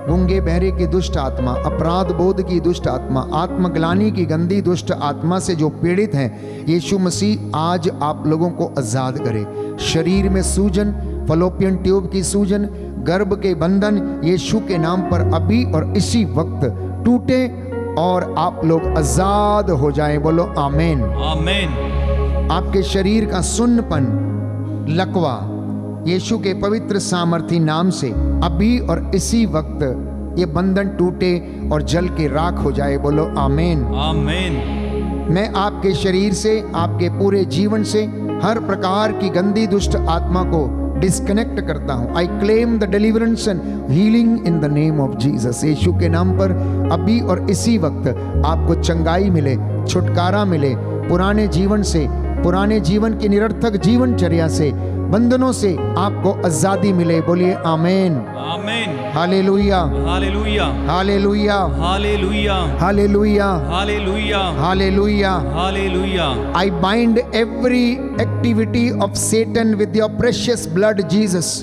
Speaker 1: गूंगे बहरे की दुष्ट आत्मा, अपराध बोध की दुष्ट आत्मा, आत्मग्लानि की गंदी दुष्ट आत्मा से जो पीड़ित हैं, यीशु मसीह आज आप लोगों को आजाद करे। शरीर में सूजन, फलोपियन ट्यूब की सूजन, गर्भ के बंधन यीशु के नाम पर अभी और इसी वक्त टूटे और आप लोग आजाद हो जाएं। बोलो आमीन,
Speaker 2: आमीन।
Speaker 1: आपके शरीर का सुन्नपन, लकवा यीशु के पवित्र सामर्थी नाम से अभी और इसी वक्त ये बंधन टूटे और जल के राख हो जाए। बोलो आमीन,
Speaker 2: आमीन।
Speaker 1: मैं आपके शरीर से, आपके पूरे जीवन से हर प्रकार की गंदी दुष्ट आत्मा को डिस्कनेक्ट करता हूं। I claim the deliverance and healing in the name of Jesus. यीशु के नाम पर अभी और इसी वक्त आपको चंगाई मिले, छुटकारा मिले पुराने जीवन से, पुराने जीवन की निरर्थक जीवनचर्या से, बंधनों से आपको आजादी मिले। बोलिए आमीन,
Speaker 2: आमीन,
Speaker 1: hallelujah,
Speaker 2: hallelujah,
Speaker 1: hallelujah,
Speaker 2: hallelujah,
Speaker 1: hallelujah,
Speaker 2: hallelujah,
Speaker 1: hallelujah.
Speaker 2: Hallelujah.
Speaker 1: I bind every activity of Satan with your precious blood, Jesus.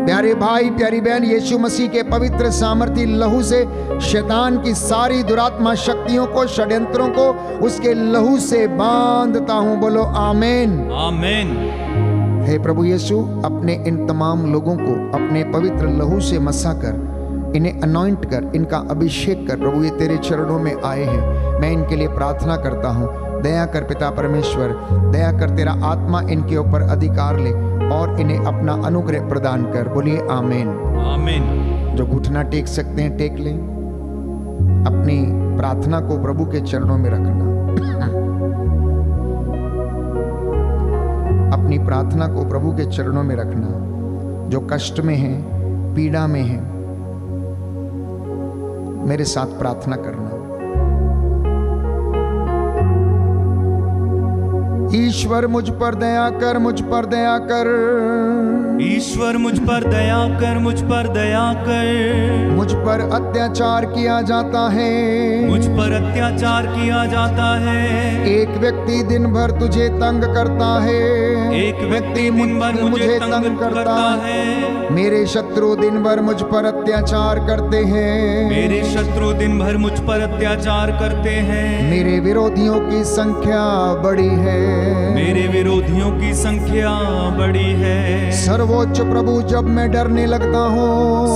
Speaker 1: प्यारे भाई प्यारी बहन, यीशु मसीह के पवित्र सामर्थी लहू से शैतान की सारी दुरात्मा शक्तियों को, षड्यंत्रों को उसके लहू से बांधता हूं। बोलो आमीन,
Speaker 2: आमीन।
Speaker 1: हे प्रभु यीशु, अपने इन तमाम लोगों को अपने पवित्र लहू से मसा कर, इन्हें अनॉइंट कर, इनका अभिषेक कर। प्रभु ये तेरे चरणों में आए हैं, मैं इनके लिए प्रार्थना करता हूँ। दया कर पिता परमेश्वर, दया कर, तेरा आत्मा इनके ऊपर अधिकार ले और इन्हें अपना अनुग्रह प्रदान कर। बोलिए आमीन,
Speaker 2: आमीन।
Speaker 1: जो घुटना टेक सकते हैं टेक लें। अपनी प्रार्थना को प्रभु के चरणों में रखना। अपनी प्रार्थना को प्रभु के चरणों में रखना। जो कष्ट में है, पीड़ा में है, मेरे साथ प्रार्थना करना। ईश्वर मुझ पर दया कर, मुझ पर दया कर।
Speaker 2: ईश्वर मुझ पर दया कर, मुझ पर दया कर।
Speaker 1: मुझ पर अत्याचार किया जाता है,
Speaker 2: मुझ पर अत्याचार किया जाता है।
Speaker 1: एक व्यक्ति व्यक्ति दिन भर तुझे तंग करता है,
Speaker 2: एक व्यक्ति दिन भर मुझे तंग करता है।
Speaker 1: मेरे शत्रु दिन भर मुझ पर अत्याचार करते हैं,
Speaker 2: मेरे शत्रु दिन भर मुझ पर अत्याचार करते हैं।
Speaker 1: मेरे विरोधियों की संख्या बड़ी है,
Speaker 2: मेरे विरोधियों की संख्या बड़ी है।
Speaker 1: सर्वोच्च प्रभु जब मैं डरने लगता हूँ,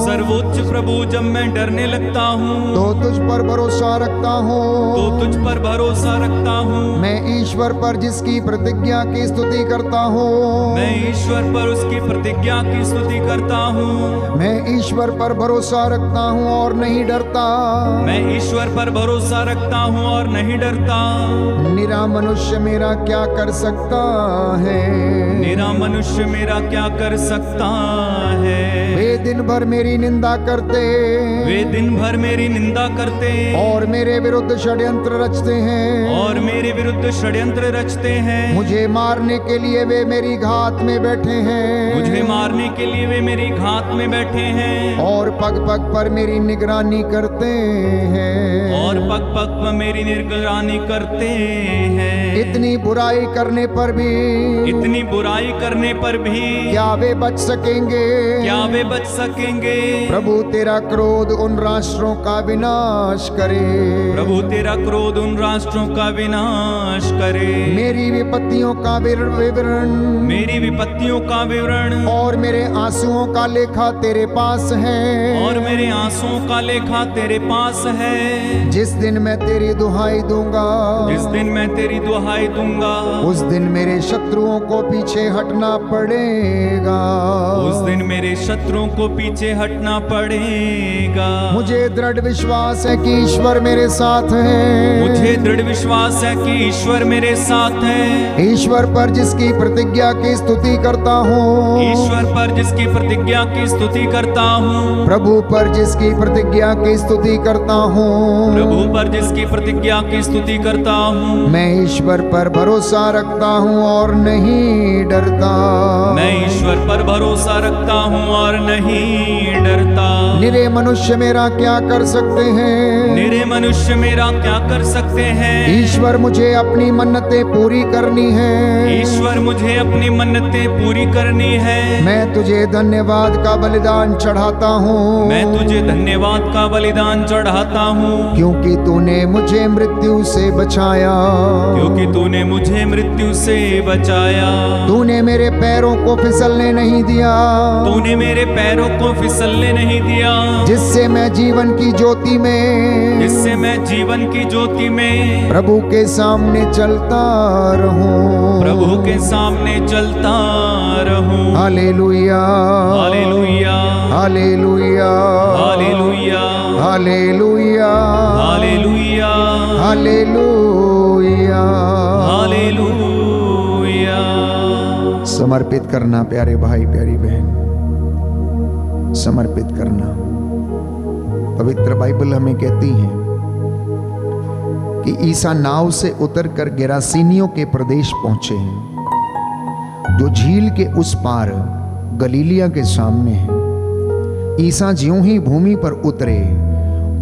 Speaker 2: सर्वोच्च प्रभु जब मैं डरने लगता हूँ,
Speaker 1: तो तुझ पर भरोसा रखता हूँ,
Speaker 2: तो तुझ पर भरोसा रखता हूँ।
Speaker 1: मैं ईश्वर पर जिसकी प्रतिज्ञा की स्तुति करता हूँ,
Speaker 2: मैं ईश्वर पर उसकी प्रतिज्ञा की स्तुति करता हूँ।
Speaker 1: मैं ईश्वर पर भरोसा रखता हूँ और नहीं डरता,
Speaker 2: मैं ईश्वर पर भरोसा रखता हूँ और नहीं डरता।
Speaker 1: निरा मनुष्य मेरा क्या कर सकता है,
Speaker 2: मेरा मनुष्य मेरा क्या कर सकता है।
Speaker 1: वे दिन भर मेरी निंदा करते,
Speaker 2: वे दिन भर मेरी निंदा करते
Speaker 1: और मेरे विरुद्ध षड्यंत्र रचते हैं,
Speaker 2: और मेरे विरुद्ध षड्यंत्र रचते हैं।
Speaker 1: मुझे मारने के लिए वे मेरी घात में बैठे हैं,
Speaker 2: मुझे मारने के लिए वे मेरी घात में बैठे हैं,
Speaker 1: और पग पग पर मेरी निगरानी करते हैं,
Speaker 2: और पग पग पर मेरी निगरानी करते हैं।
Speaker 1: इतनी बुराई करने पर भी,
Speaker 2: इतनी बुराई करने पर भी
Speaker 1: क्या वे बच सकेंगे,
Speaker 2: क्या वे बच सकेंगे।
Speaker 1: प्रभु तेरा क्रोध उन राष्ट्रों का विनाश करे,
Speaker 2: प्रभु तेरा क्रोध उन राष्ट्रों का विनाश करे।
Speaker 1: मेरी विपत्तियों का विवरण,
Speaker 2: मेरी विपत्तियों का विवरण
Speaker 1: और मेरे आंसुओं का लेखा तेरे पास है,
Speaker 2: और मेरे आंसुओं का लेखा तेरे पास है।
Speaker 1: जिस दिन मैं तेरी दुहाई दूंगा,
Speaker 2: जिस दिन मैं तेरी दुहाई दूंगा,
Speaker 1: उस दिन मेरे शत्रुओं को पीछे हटना पड़ेगा,
Speaker 2: उस दिन मेरे शत्रुओं को पीछे हटना पड़ेगा।
Speaker 1: मुझे दृढ़ विश्वास है कि ईश्वर मेरे साथ है,
Speaker 2: मुझे दृढ़ विश्वास है कि ईश्वर मेरे साथ है।
Speaker 1: ईश्वर पर जिसकी प्रतिज्ञा की स्तुति करता हूँ,
Speaker 2: ईश्वर पर जिसकी प्रतिज्ञा की स्तुति करता हूँ,
Speaker 1: प्रभु पर जिसकी प्रतिज्ञा की स्तुति करता हूँ,
Speaker 2: प्रभु पर जिसकी प्रतिज्ञा की स्तुति करता हूँ।
Speaker 1: मैं ईश्वर पर भरोसा रखता हूँ और नहीं डरता,
Speaker 2: मैं ईश्वर पर भरोसा रखता हूँ और नहीं डरता।
Speaker 1: निरे मनुष्य मेरा क्या कर सकते हैं,
Speaker 2: निरे मनुष्य मेरा क्या कर सकते हैं।
Speaker 1: ईश्वर मुझे अपनी मन्नतें पूरी करनी है,
Speaker 2: ईश्वर मुझे अपनी मन्नतें पूरी करनी है।
Speaker 1: मैं तुझे धन्यवाद का बलिदान चढ़ाता हूँ,
Speaker 2: मैं तुझे धन्यवाद का बलिदान चढ़ाता हूँ,
Speaker 1: क्योंकि तूने मुझे मृत्यु से बचाया,
Speaker 2: क्योंकि तूने मुझे मृत्यु से बचाया।
Speaker 1: तूने मेरे पैरों को फिसलने नहीं दिया,
Speaker 2: तूने मेरे पैरों को फिसलने नहीं दिया,
Speaker 1: जिससे मैं जीवन की ज्योति में,
Speaker 2: जिससे मैं जीवन की ज्योति में
Speaker 1: प्रभु के सामने चलता रहूं,
Speaker 2: प्रभु के सामने चलता रहूं।
Speaker 1: Hallelujah,
Speaker 2: hallelujah,
Speaker 1: hallelujah,
Speaker 2: hallelujah,
Speaker 1: hallelujah,
Speaker 2: hallelujah,
Speaker 1: hallelujah.
Speaker 2: Hallelujah.
Speaker 1: समर्पित करना प्यारे भाई प्यारी बहन, समर्पित करना। पवित्र बाइबल हमें कहती है कि ईसा नाव से उतरकर गेरासीनियों के प्रदेश पहुंचे हैं, जो झील के उस पार गलीलिया के सामने है। ईसा ज्यों ही भूमि पर उतरे,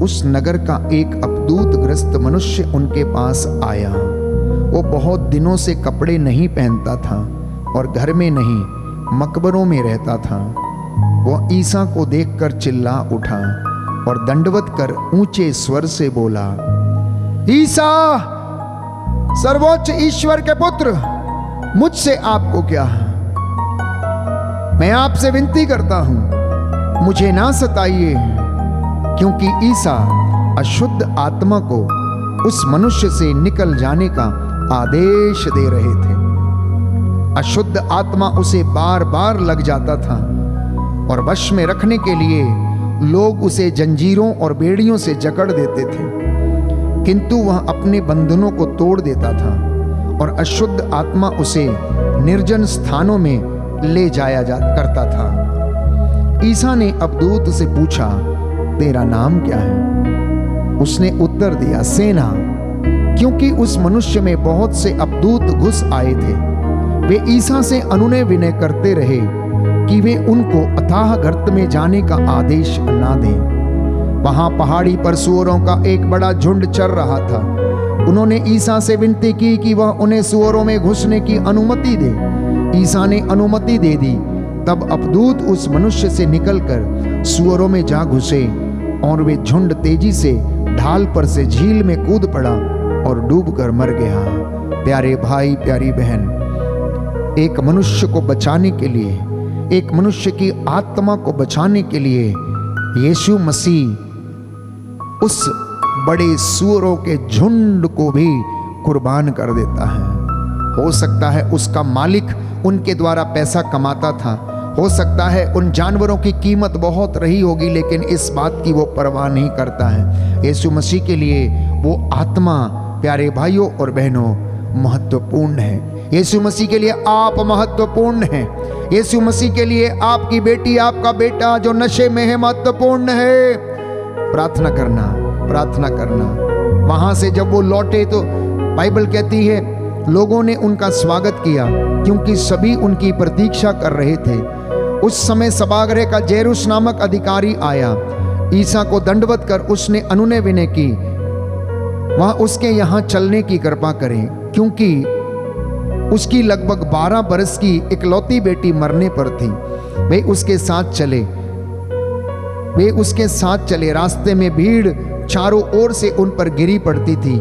Speaker 1: उस नगर का एक अबदूतग्रस्त मनुष्य उनके पास आया। वो बहुत दिनों से कपड़े नहीं पहनता था और घर में नहीं मकबरों में रहता था। वो ईसा को देखकर चिल्ला उठा और दंडवत कर ऊंचे स्वर से बोला, ईसा सर्वोच्च ईश्वर के पुत्र, मुझसे आपको क्या? मैं आपसे विनती करता हूं, मुझे ना सताइए। क्योंकि ईसा अशुद्ध आत्मा को उस मनुष्य से निकल जाने का आदेश दे रहे थे। अशुद्ध आत्मा उसे बार बार लग जाता था और वश में रखने के लिए लोग उसे जंजीरों और बेड़ियों से जकड़ देते थे, किंतु वह अपने बंधनों को तोड़ देता था और अशुद्ध आत्मा उसे निर्जन स्थानों में ले जाया करता था। ईसा ने अबदूत से पूछा, तेरा नाम क्या है? उसने उत्तर दिया, सेना, क्योंकि उस मनुष्य में बहुत से अबदूत घुस आए थे। वे ईसा से अनुनय विनय करते रहे कि वे उनको अथाह गर्त में जाने का आदेश न दें। वहां पहाड़ी पर सूअरों का एक बड़ा झुंड चर रहा था। उन्होंने ईसा से विनती की कि वह उन्हें सूअरों में घुसने की अनुमति दे। ईसा ने अनुमति दे दी। तब अपदूत उस मनुष्य से निकलकर सूअरों में जा घुसे और वे झुंड तेजी से ढाल पर से झील में कूद पड़ा और डूबकर मर गया। प्यारे भाई, प्यारी बहन, एक मनुष्य को बचाने के लिए, एक मनुष्य की आत्मा को बचाने के लिए यीशु मसीह उस बड़े सूअरों के झुंड को भी कुर्बान कर देता है। हो सकता है उसका मालिक उनके द्वारा पैसा कमाता था, हो सकता है उन जानवरों की कीमत बहुत रही होगी, लेकिन इस बात की वो परवाह नहीं करता है। यीशु मसीह के लिए वो आत्मा, प्यारे भाइयों और बहनों, महत्वपूर्ण है। यीशु मसीह के लिए आप महत्वपूर्ण हैं। यीशु मसीह के लिए आपकी बेटी, आपका बेटा जो नशे में है, महत्वपूर्ण है। प्रार्थना करना, प्रार्थना करना। वहां से जब वो लौटे तो बाइबल कहती है लोगों ने उनका स्वागत किया, क्योंकि सभी उनकी प्रतीक्षा कर रहे थे। उस समय सभागृह का जेरुस नामक अधिकारी आया। ईसा को दंडवत कर उसने अनुनय विनय की वह उसके यहाँ चलने की कृपा करें, क्योंकि उसकी लगभग 12 बरस की इकलौती बेटी मरने पर थी। वे उसके साथ चले। रास्ते में भीड़ चारों ओर से उन पर गिरी पड़ती थी।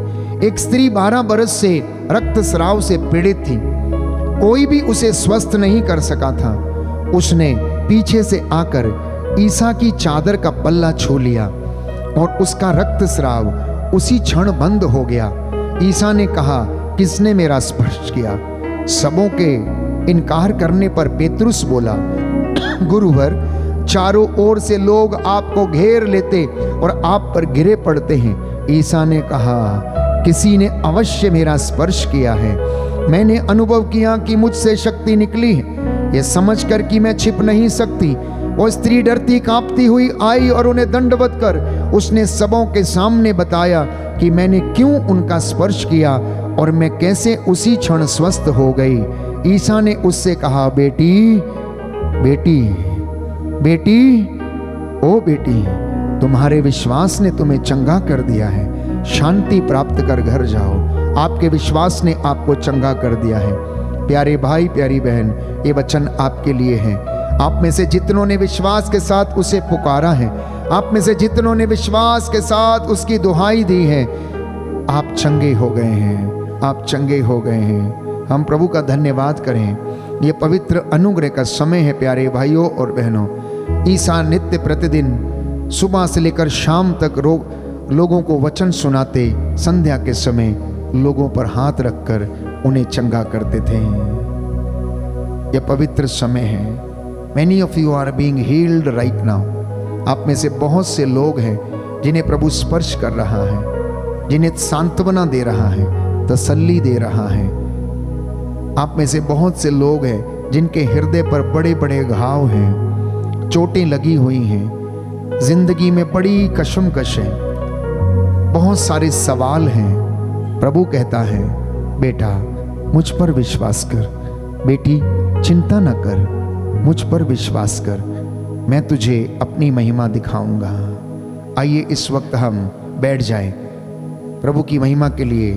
Speaker 1: एक स्त्री 12 बरस से रक्तस्राव से पीड़ित थी। कोई भी उसे स्वस्थ नहीं कर सका था। उसने पीछे से आकर ईसा की चादर का पल्ला छू लिया और उसका रक्तस्राव उसी क्षण बंद हो गया। ईसा ने कहा, किसने मेरा स्पर्श किया? सबों के इनकार करने पर पेतरुस बोला, गुरुवर, चारों ओर से लोग आपको घेर लेते और आप पर गिरे पड़ते हैं। ईसा ने कहा, किसी ने अवश्य मेरा स्पर्श किया है। मैंने अनुभव किया कि मुझसे शक्ति निकली है। यह समझकर कि मैं छिप नहीं सकती, वो स्त्री डरती कांपती हुई आई और उन्हें दंडवत कर उसने सबों के सामने बताया कि मैंने क्यों उनका स्पर्श किया और मैं कैसे उसी क्षण स्वस्थ हो गई। ईसा ने उससे कहा, बेटी, बेटी, बेटी, ओ बेटी, तुम्हारे विश्वास ने तुम्हें चंगा कर दिया है। शांति प्राप्त कर घर जाओ। आपके विश्वास ने आपको चंगा कर दिया है। प्यारे भाई, प्यारी बहन, ये वचन आपके लिए है। आप में से जितनों ने विश्वास के साथ उसे पुकारा है, आप में से जितनों ने विश्वास के साथ उसकी दुहाई दी है, आप चंगे हो गए हैं, आप चंगे हो गए हैं। हम प्रभु का धन्यवाद करें। ये पवित्र अनुग्रह का समय है। प्यारे भाइयों और बहनों, ईसा नित्य प्रतिदिन सुबह से लेकर शाम तक लोगों को वचन सुनाते, संध्या के समय लोगों पर हाथ रखकर उन्हें चंगा करते थे। यह पवित्र समय है। Many of you are being healed right now. आप में से बहुत से लोग हैं जिन्हें प्रभु स्पर्श कर रहा है, जिन्हें सांत्वना दे रहा है, तसल्ली दे रहा है। आप में से बहुत से लोग हैं जिनके हृदय पर बड़े बड़े घाव हैं, चोटें लगी हुई हैं, जिंदगी में बड़ी कशमकश है, बहुत सारे सवाल हैं। प्रभु कहता है, बेटा, मुझ पर विश्वास कर, बेटी, चिंता न कर, मुझ पर विश्वास कर, मैं तुझे अपनी महिमा दिखाऊंगा। आइए इस वक्त हम बैठ जाएं। प्रभु की महिमा के लिए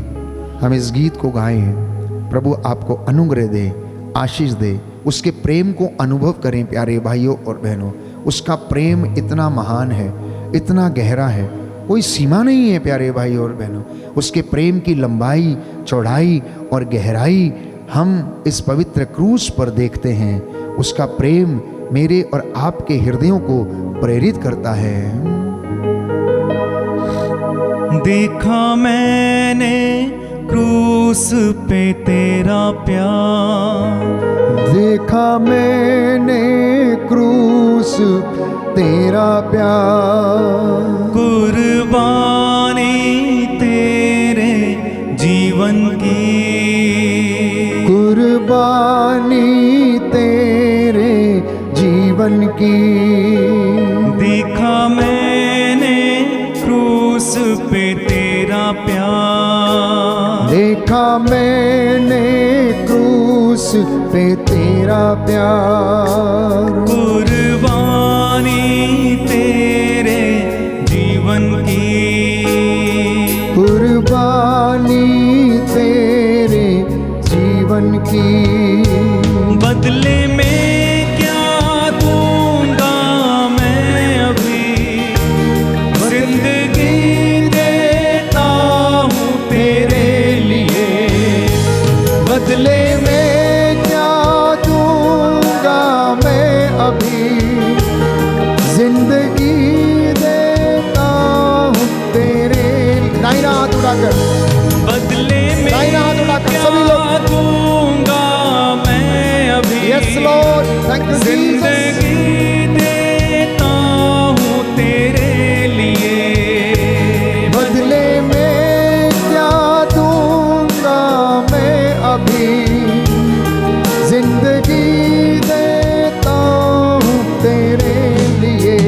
Speaker 1: हम इस गीत को गाएं। प्रभु आपको अनुग्रह दे, आशीष दे, उसके प्रेम को अनुभव करें। प्यारे भाइयों और बहनों, उसका प्रेम इतना महान है, इतना गहरा है, कोई सीमा नहीं है। प्यारे भाइयों और बहनों, उसके प्रेम की लंबाई, चौड़ाई और गहराई हम इस पवित्र क्रूस पर देखते हैं। उसका प्रेम मेरे और आपके हृदयों को प्रेरित करता है।
Speaker 2: देखा मैंने क्रूस पे तेरा प्यार,
Speaker 1: देखा मैंने क्रूस तेरा प्यार,
Speaker 2: कुर्बानी तेरे जीवन की,
Speaker 1: कुर्बानी तेरे जीवन की।
Speaker 2: देखा मैंने क्रूस पे तेरा प्यार,
Speaker 1: देखा मैंने क्रूस पे तेरा प्यार,
Speaker 2: कुर्बानी तेरे जीवन की,
Speaker 1: कुर्बानी की।
Speaker 2: बदले में क्या दूंगा मैं अभी, जिंदगी देता हूँ तेरे लिए।
Speaker 1: बदले में क्या दूंगा मैं अभी, जिंदगी देता हूँ तेरे। दाहिना हाथ उठाकर,
Speaker 2: बदले में
Speaker 1: दाहिना हाथ उठाकर सभी लोग।
Speaker 2: क्या दूंगा मैं अभी,
Speaker 1: yes Lord, thank you Jesus.
Speaker 2: जिंदगी देता हूँ तेरे लिए।
Speaker 1: बदले में क्या दूंगा मैं अभी, जिंदगी देता हूँ तेरे लिए।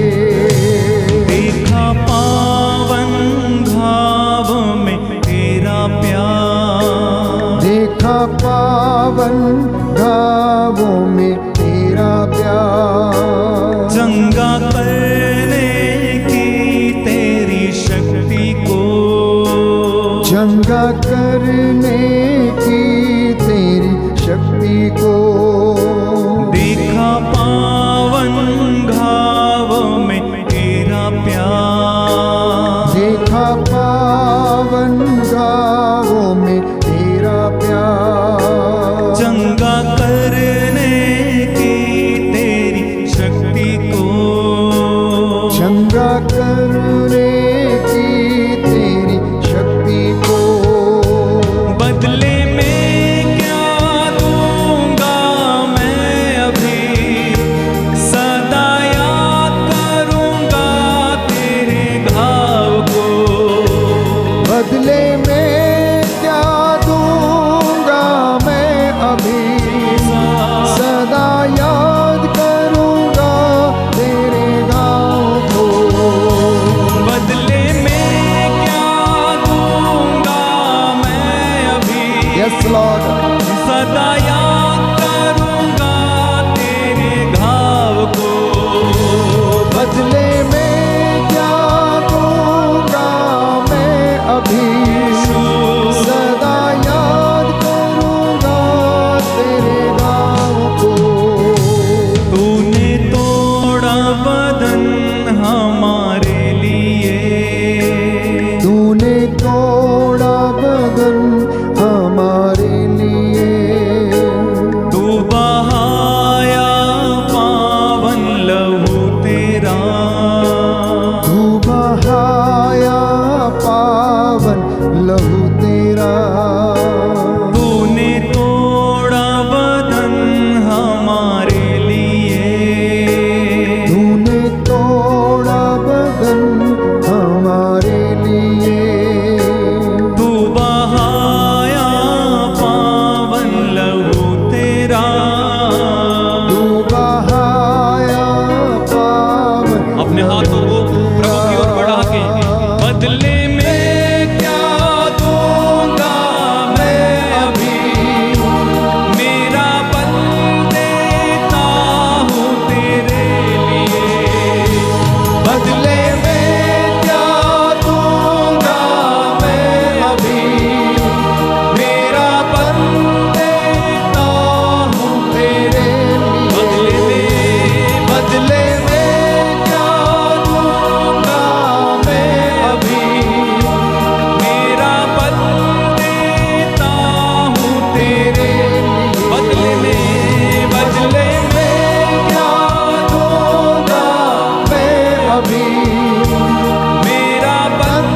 Speaker 2: देखा पावन घाव में तेरा प्यार,
Speaker 1: देखा पावन घावों में तेरा प्यार।
Speaker 2: चंगा करने की तेरी शक्ति को,
Speaker 1: चंगा करने की तेरी शक्ति को।
Speaker 2: देखा पावन घाव में तेरा प्यार,
Speaker 1: देखा पावन घावों में तेरा प्यार।
Speaker 2: चंगा करने की तेरी शक्ति को,
Speaker 1: चंगा करने की तेरी शक्ति को।
Speaker 2: बदले में क्या दूंगा मैं अभी, सदा याद करूंगा तेरे घाव को।
Speaker 1: बदले में क्या दूंगा मैं अभी, सदा याद करूंगा तेरे घाव को।
Speaker 2: बदले में क्या दूंगा मैं अभी,
Speaker 1: यस लॉर्ड,
Speaker 2: सदा याद करूंगा तेरे घाव को।
Speaker 1: बदले में क्या दूंगा मैं अभी, सदा याद करूंगा तेरे घाव को।
Speaker 2: तूने तोड़ा बदन हमारे लिए,
Speaker 1: तूने तोड़ा बदन हमारे लिए।
Speaker 2: तू बहाया पावन लहू तेरा,
Speaker 1: तू बहाया पावन लहू तेरा।
Speaker 2: तूने तोड़ा बदन हमारे लिए,
Speaker 1: तूने तोड़ा बदन हमारे लिए।
Speaker 2: तू बहाया पावन लहू तेरा।
Speaker 1: तू बहाया पावन।
Speaker 2: अपने हाथों को प्रभु की ओर बढ़ा के, बदले में क्या दूंगा मैं अभी, मेरा बल देता हूँ तेरे लिए।
Speaker 1: बदले में क्या दूंगा मैं अभी,
Speaker 2: मेरा बल
Speaker 1: देता हूँ तेरे लिए।
Speaker 2: बदले में
Speaker 1: क्या दूंगा मैं अभी,
Speaker 2: मेरा बल देता हूँ तेरे। बदले में, बदले में
Speaker 1: क्या दूंगा मैं अभी,
Speaker 2: मेरा बल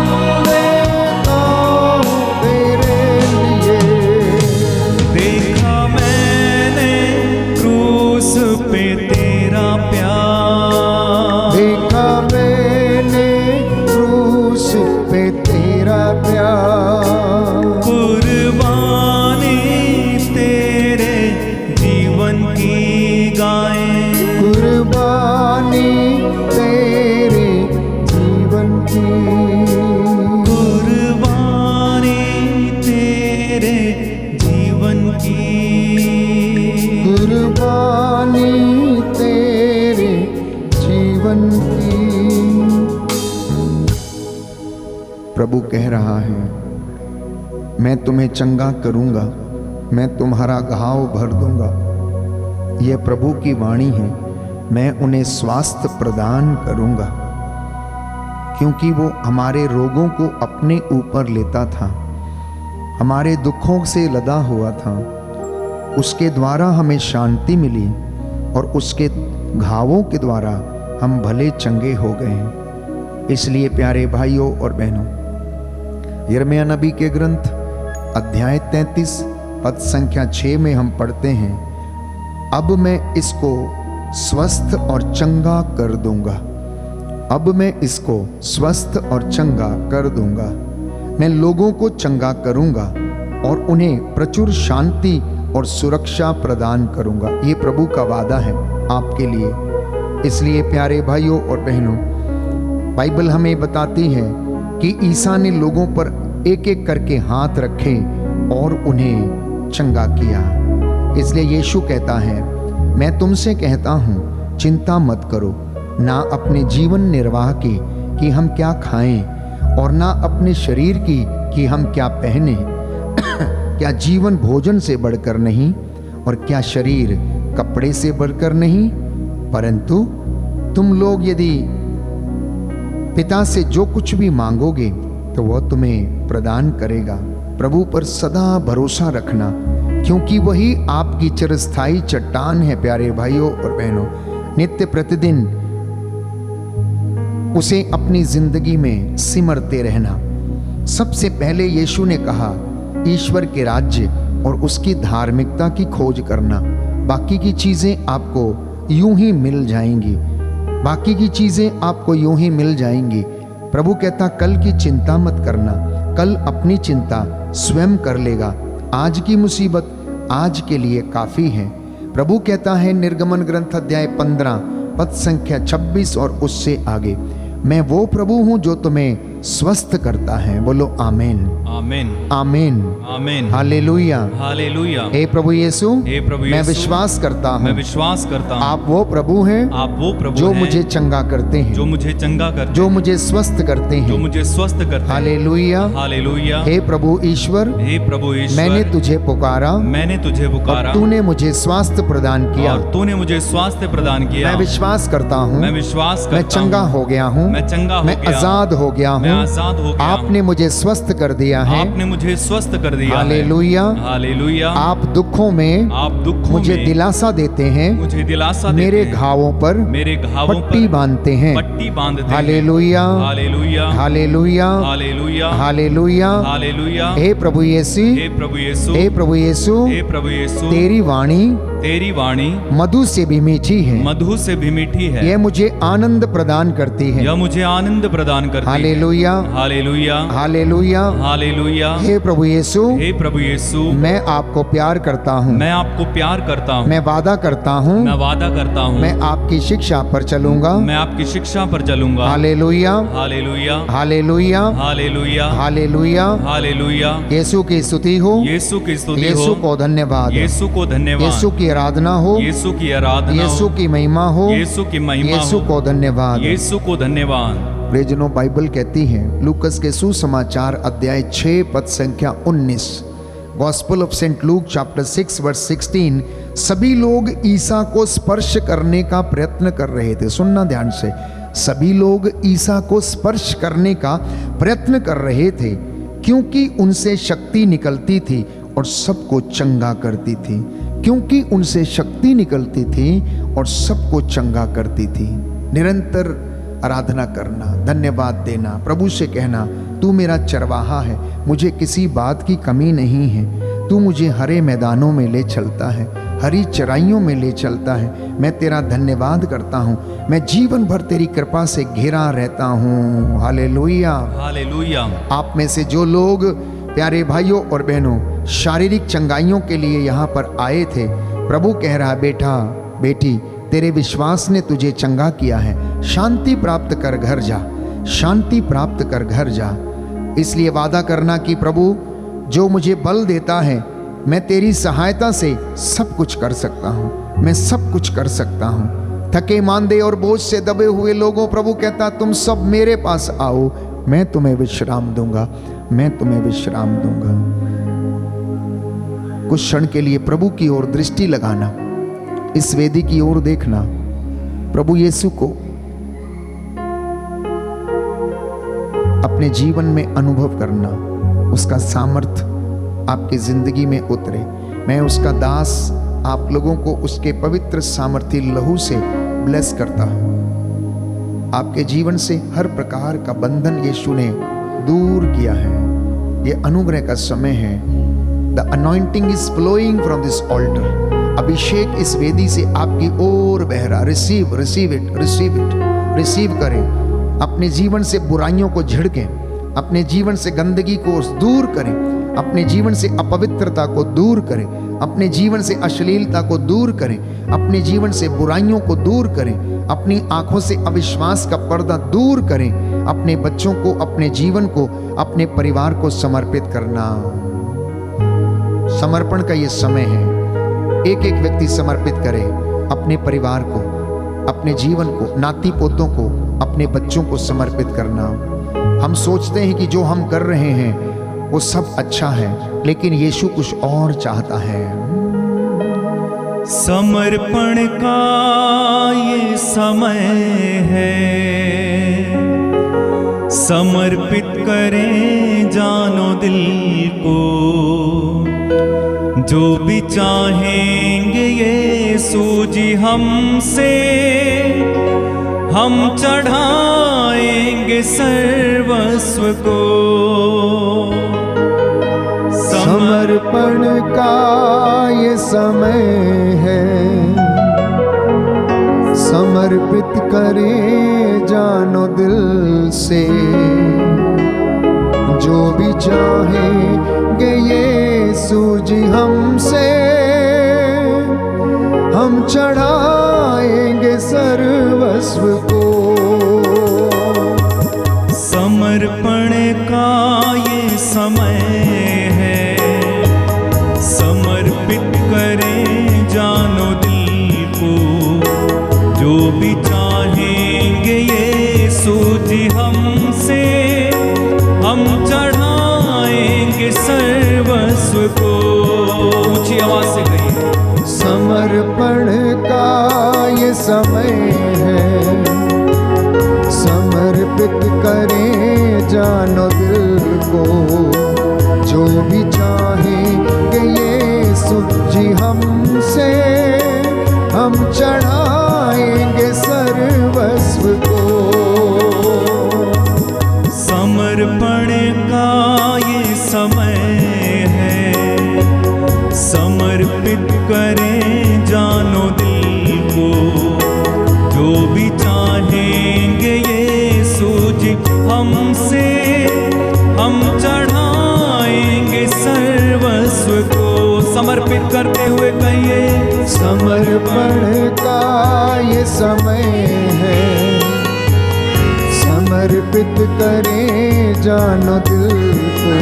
Speaker 1: देता हूँ तेरे लिए।
Speaker 2: देखा मैंने क्रूस पे तेरा प्यार,
Speaker 1: देखा मैंने क्रूस पे तेरा प्यार।
Speaker 2: कुर्बानी तेरे जीवन की गाएं,
Speaker 1: कुर्बानी तेरे जीवन की।
Speaker 2: कुर्बानी तेरे जीवन की।
Speaker 1: कुर्बानी तेरे जीवन की। प्रभु कह रहा है, मैं तुम्हें चंगा करूंगा, मैं तुम्हारा घाव भर दूंगा। यह प्रभु की वाणी है, मैं उन्हें स्वास्थ्य प्रदान करूंगा। क्योंकि वो हमारे रोगों को अपने ऊपर लेता था, हमारे दुखों से लदा हुआ था, उसके द्वारा हमें शांति मिली और उसके घावों के द्वारा हम भले चंगे हो गए। इसलिए प्यारे भाइयों और बहनों, यिर्मयाह नबी के ग्रंथ अध्याय 33 पद संख्या 6 में हम पढ़ते हैं, अब मैं इसको स्वस्थ और चंगा कर दूंगा। अब मैं इसको स्वस्थ और चंगा कर दूंगा। मैं लोगों को चंगा करूंगा और उन्हें प्रचुर शांति और सुरक्षा प्रदान करूंगा। ये प्रभु का वादा है आपके लिए। इसलिए प्यारे भाइयों और बहनों, बाइबल हमें बताती है कि ईसा ने लोगों पर एक एक करके हाथ रखे और उन्हें चंगा किया। इसलिए यीशु कहता है, मैं तुमसे कहता हूं, चिंता मत करो, ना अपने जीवन निर्वाह की कि हम क्या खाएं और ना अपने शरीर की कि हम क्या पहने। क्या जीवन भोजन से बढ़कर नहीं और क्या शरीर कपड़े से बढ़कर नहीं? परंतु तुम लोग यदि पिता से जो कुछ भी मांगोगे तो वह तुम्हें प्रदान करेगा। प्रभु पर सदा भरोसा रखना, क्योंकि वही आपकी चिरस्थायी चट्टान है। प्यारे भाइयों और बहनों, नित्य प्रतिदिन उसे अपनी जिंदगी में सिमरते रहना। सबसे पहले यीशु ने कहा, ईश्वर के राज्य और उसकी धार्मिकता की खोज करना, बाकी की चीजें आपको यूं ही मिल जाएंगी। बाकी की चीजें आपको यूं ही मिल जाएंगी। प्रभु कहता, कल की चिंता मत करना, कल अपनी चिंता स्वयं कर लेगा। आज की मुसीबत आज के लिए काफी है। प्रभु कहता है निर्गमन ग्रंथ अध्याय 15 पद संख्या 26 और उससे आगे, मैं वो प्रभु हूं जो तुम्हें स्वस्थ करता है। बोलो आमीन,
Speaker 2: आमीन,
Speaker 1: आमीन,
Speaker 2: आमीन,
Speaker 1: हालेलुया,
Speaker 2: हालेलुया।
Speaker 1: हे प्रभु यीशु,
Speaker 2: हे प्रभु
Speaker 1: मैं
Speaker 2: यीशु,
Speaker 1: विश्वास करता
Speaker 2: मैं
Speaker 1: हूँ
Speaker 2: विश्वास करता हूँ
Speaker 1: आप वो प्रभु हैं
Speaker 2: आप वो प्रभु
Speaker 1: जो
Speaker 2: हैं
Speaker 1: मुझे चंगा करते
Speaker 2: जो
Speaker 1: हैं,
Speaker 2: मुझे चंगा करते
Speaker 1: जो
Speaker 2: हैं,
Speaker 1: मुझे स्वस्थ करते
Speaker 2: जो
Speaker 1: हैं।
Speaker 2: मुझे स्वस्थ करते हैं।
Speaker 1: Hallelujah,
Speaker 2: hallelujah.
Speaker 1: हे प्रभु ईश्वर,
Speaker 2: हे प्रभु ईश्वर,
Speaker 1: मैंने तुझे पुकारा
Speaker 2: मैंने तुझे
Speaker 1: और
Speaker 2: पुकारा
Speaker 1: तूने मुझे स्वास्थ्य प्रदान किया।
Speaker 2: और तूने मुझे स्वास्थ्य प्रदान किया।
Speaker 1: मैं विश्वास करता हूँ
Speaker 2: मैं विश्वास करता
Speaker 1: मैं चंगा
Speaker 2: हूँ,
Speaker 1: हो गया हूँ,
Speaker 2: मैं चंगा हो
Speaker 1: मैं
Speaker 2: गया,
Speaker 1: आजाद हो गया
Speaker 2: मैं
Speaker 1: हूँ।
Speaker 2: आजाद हो गया हूँ।
Speaker 1: आपने मुझे स्वस्थ कर दिया है।
Speaker 2: आपने मुझे स्वस्थ कर दिया है।
Speaker 1: Hallelujah,
Speaker 2: hallelujah.
Speaker 1: आप दुखों में
Speaker 2: आप दुखों
Speaker 1: मुझे
Speaker 2: में
Speaker 1: दिलासा देते हैं,
Speaker 2: मुझे दिलासा देते
Speaker 1: मेरे
Speaker 2: हैं।
Speaker 1: घावों पर
Speaker 2: मेरे घावों
Speaker 1: पट्टी
Speaker 2: पर
Speaker 1: बांधते हैं।
Speaker 2: पट्टी बांधते हैं।
Speaker 1: Hallelujah,
Speaker 2: hallelujah,
Speaker 1: hallelujah,
Speaker 2: hallelujah,
Speaker 1: hallelujah.
Speaker 2: Hallelujah.
Speaker 1: हे प्रभु यीशु,
Speaker 2: हे प्रभु यीशु,
Speaker 1: हे प्रभु यीशु,
Speaker 2: हे प्रभु यीशु,
Speaker 1: तेरी वाणी
Speaker 2: तेरी वाणी
Speaker 1: मधु से भी मीठी है।
Speaker 2: मधु से भी मीठी है।
Speaker 1: यह मुझे आनंद प्रदान करती है।
Speaker 2: यह मुझे आनंद प्रदान करती है।
Speaker 1: Hallelujah,
Speaker 2: hallelujah,
Speaker 1: hallelujah.
Speaker 2: हालेलुया।
Speaker 1: हे प्रभु यीशु,
Speaker 2: हे प्रभु यीशु,
Speaker 1: मैं आपको प्यार करता हूँ,
Speaker 2: मैं आपको प्यार करता हूँ।
Speaker 1: मैं वादा करता हूँ,
Speaker 2: मैं वादा करता हूँ,
Speaker 1: मैं आपकी शिक्षा पर चलूंगा।
Speaker 2: मैं आपकी शिक्षा पर चलूंगा।
Speaker 1: Hallelujah,
Speaker 2: hallelujah,
Speaker 1: hallelujah,
Speaker 2: hallelujah,
Speaker 1: hallelujah.
Speaker 2: Hallelujah.
Speaker 1: यीशु की स्तुति हो,
Speaker 2: यीशु की स्तुति हो,
Speaker 1: यीशु को धन्यवाद,
Speaker 2: यीशु को धन्यवाद,
Speaker 1: यीशु की आराधना हो,
Speaker 2: यीशु की आराधना
Speaker 1: यीशु
Speaker 2: हो,
Speaker 1: की महिमा हो,
Speaker 2: यीशु की महिमा
Speaker 1: यीशु
Speaker 2: हो,
Speaker 1: को धन्यवाद।
Speaker 2: यीशु को धन्यवाद।
Speaker 1: प्रियजनों, बाइबल कहती है लूकस के सुसमाचार अध्याय 6 पद संख्या 19, Gospel of Saint Luke chapter 6 verse 16, सभी लोग ईसा को स्पर्श करने का प्रयत्न कर रहे थे। सुनना ध्यान से, सभी लोग ईसा को स्पर्श करने का प्रयत्न कर रहे थे, क्योंकि उनसे शक्ति निकलती थी और सबको चंगा करती थी। क्योंकि उनसे शक्ति निकलती थी और सबको चंगा करती थी। निरंतर आराधना करना, धन्यवाद देना, प्रभु से कहना, तू मेरा चरवाहा है, मुझे किसी बात की कमी नहीं है। तू मुझे हरे मैदानों में ले चलता है, हरी चराइयों में ले चलता है। मैं तेरा धन्यवाद करता हूँ, मैं जीवन भर तेरी कृपा से घिरा रहता हूँ। Hallelujah,
Speaker 2: hallelujah.
Speaker 1: आप में से जो लोग प्यारे भाइयों और बहनों शारीरिक चंगाइयों के लिए यहाँ पर आए थे, प्रभु कह रहा, बेटा बेटी, तेरे विश्वास ने तुझे चंगा किया है। शांति प्राप्त कर घर जा, शांति प्राप्त कर घर जा। इसलिए वादा करना कि प्रभु जो मुझे बल देता है, मैं तेरी सहायता से सब कुछ कर सकता हूँ, मैं सब कुछ कर सकता हूँ। थके मांदे और बोझ से दबे हुए लोगों, प्रभु कहता, तुम सब मेरे पास आओ, मैं तुम्हें विश्राम दूंगा, मैं तुम्हें विश्राम दूंगा। कुछ क्षण के लिए प्रभु की ओर दृष्टि लगाना, इस वेदी की ओर देखना, प्रभु यीशु को अपने जीवन में अनुभव करना, उसका सामर्थ आपकी जिंदगी में उतरे। मैं उसका दास आप लोगों को उसके पवित्र सामर्थी लहू से ब्लेस करता हूं। आपके जीवन से हर प्रकार का बंधन यीशु ने दूर किया है। ये अनुग्रह का समय है। The anointing is flowing from this altar. अभिषेक इस वेदी से आपकी ओर बह रहा। Receive receive it, receive it, receive करें। अपने जीवन से बुराइयों को झिड़कें, अपने जीवन से गंदगी को दूर करें, अपने जीवन से अपवित्रता को दूर करें, अपने जीवन से अश्लीलता को दूर करें, अपने जीवन से बुराइयों को दूर करें, अपनी आंखों से अविश्वास का पर्दा दूर करें, अपने बच्चों को, अपने जीवन को, अपने परिवार को समर्पित करना। समर्पण का यह समय है। एक एक व्यक्ति समर्पित करे अपने परिवार को, अपने जीवन को, नाती पोतों को, अपने बच्चों को समर्पित करना। हम सोचते हैं कि जो हम कर रहे हैं वो सब अच्छा है, लेकिन यीशु कुछ और चाहता है।
Speaker 2: समर्पण का ये समय है, समर्पित करें जानो दिल को, जो भी चाहेंगे यीशु जी हमसे, हम चढ़ाएंगे सर्वस्व को।
Speaker 1: समर्पण का ये समय है, समर्पित करें जानो दिल से, जो भी चाहेंगे यीशु जी हमसे, हम चढ़ाएंगे सर्वस्व को।
Speaker 2: समर्पण का ये समय है, समर्पित करें जानो दिल को, जो भी चाहेंगे यीशु जी हमसे, हम चढ़ाएंगे सर्वस्व को। ऊंची आवाज से कहिए।
Speaker 1: समर्पण का ये समय है, समर्पित करें जानो दिल को, जो भी चाहेंगे यीशु जी हमसे, हम चढ़ाएंगे सर्वस्व को।
Speaker 2: समर्पण का ये समय है, समर्पित करें जानो दिल को, जो भी चाहेंगे यीशु जी हमसे, हम चढ़ाएंगे सर्वस्व को। समर्पित करते हुए कहिए।
Speaker 1: समर्पण का ये समय है, समर्पित करें जानो दिल को,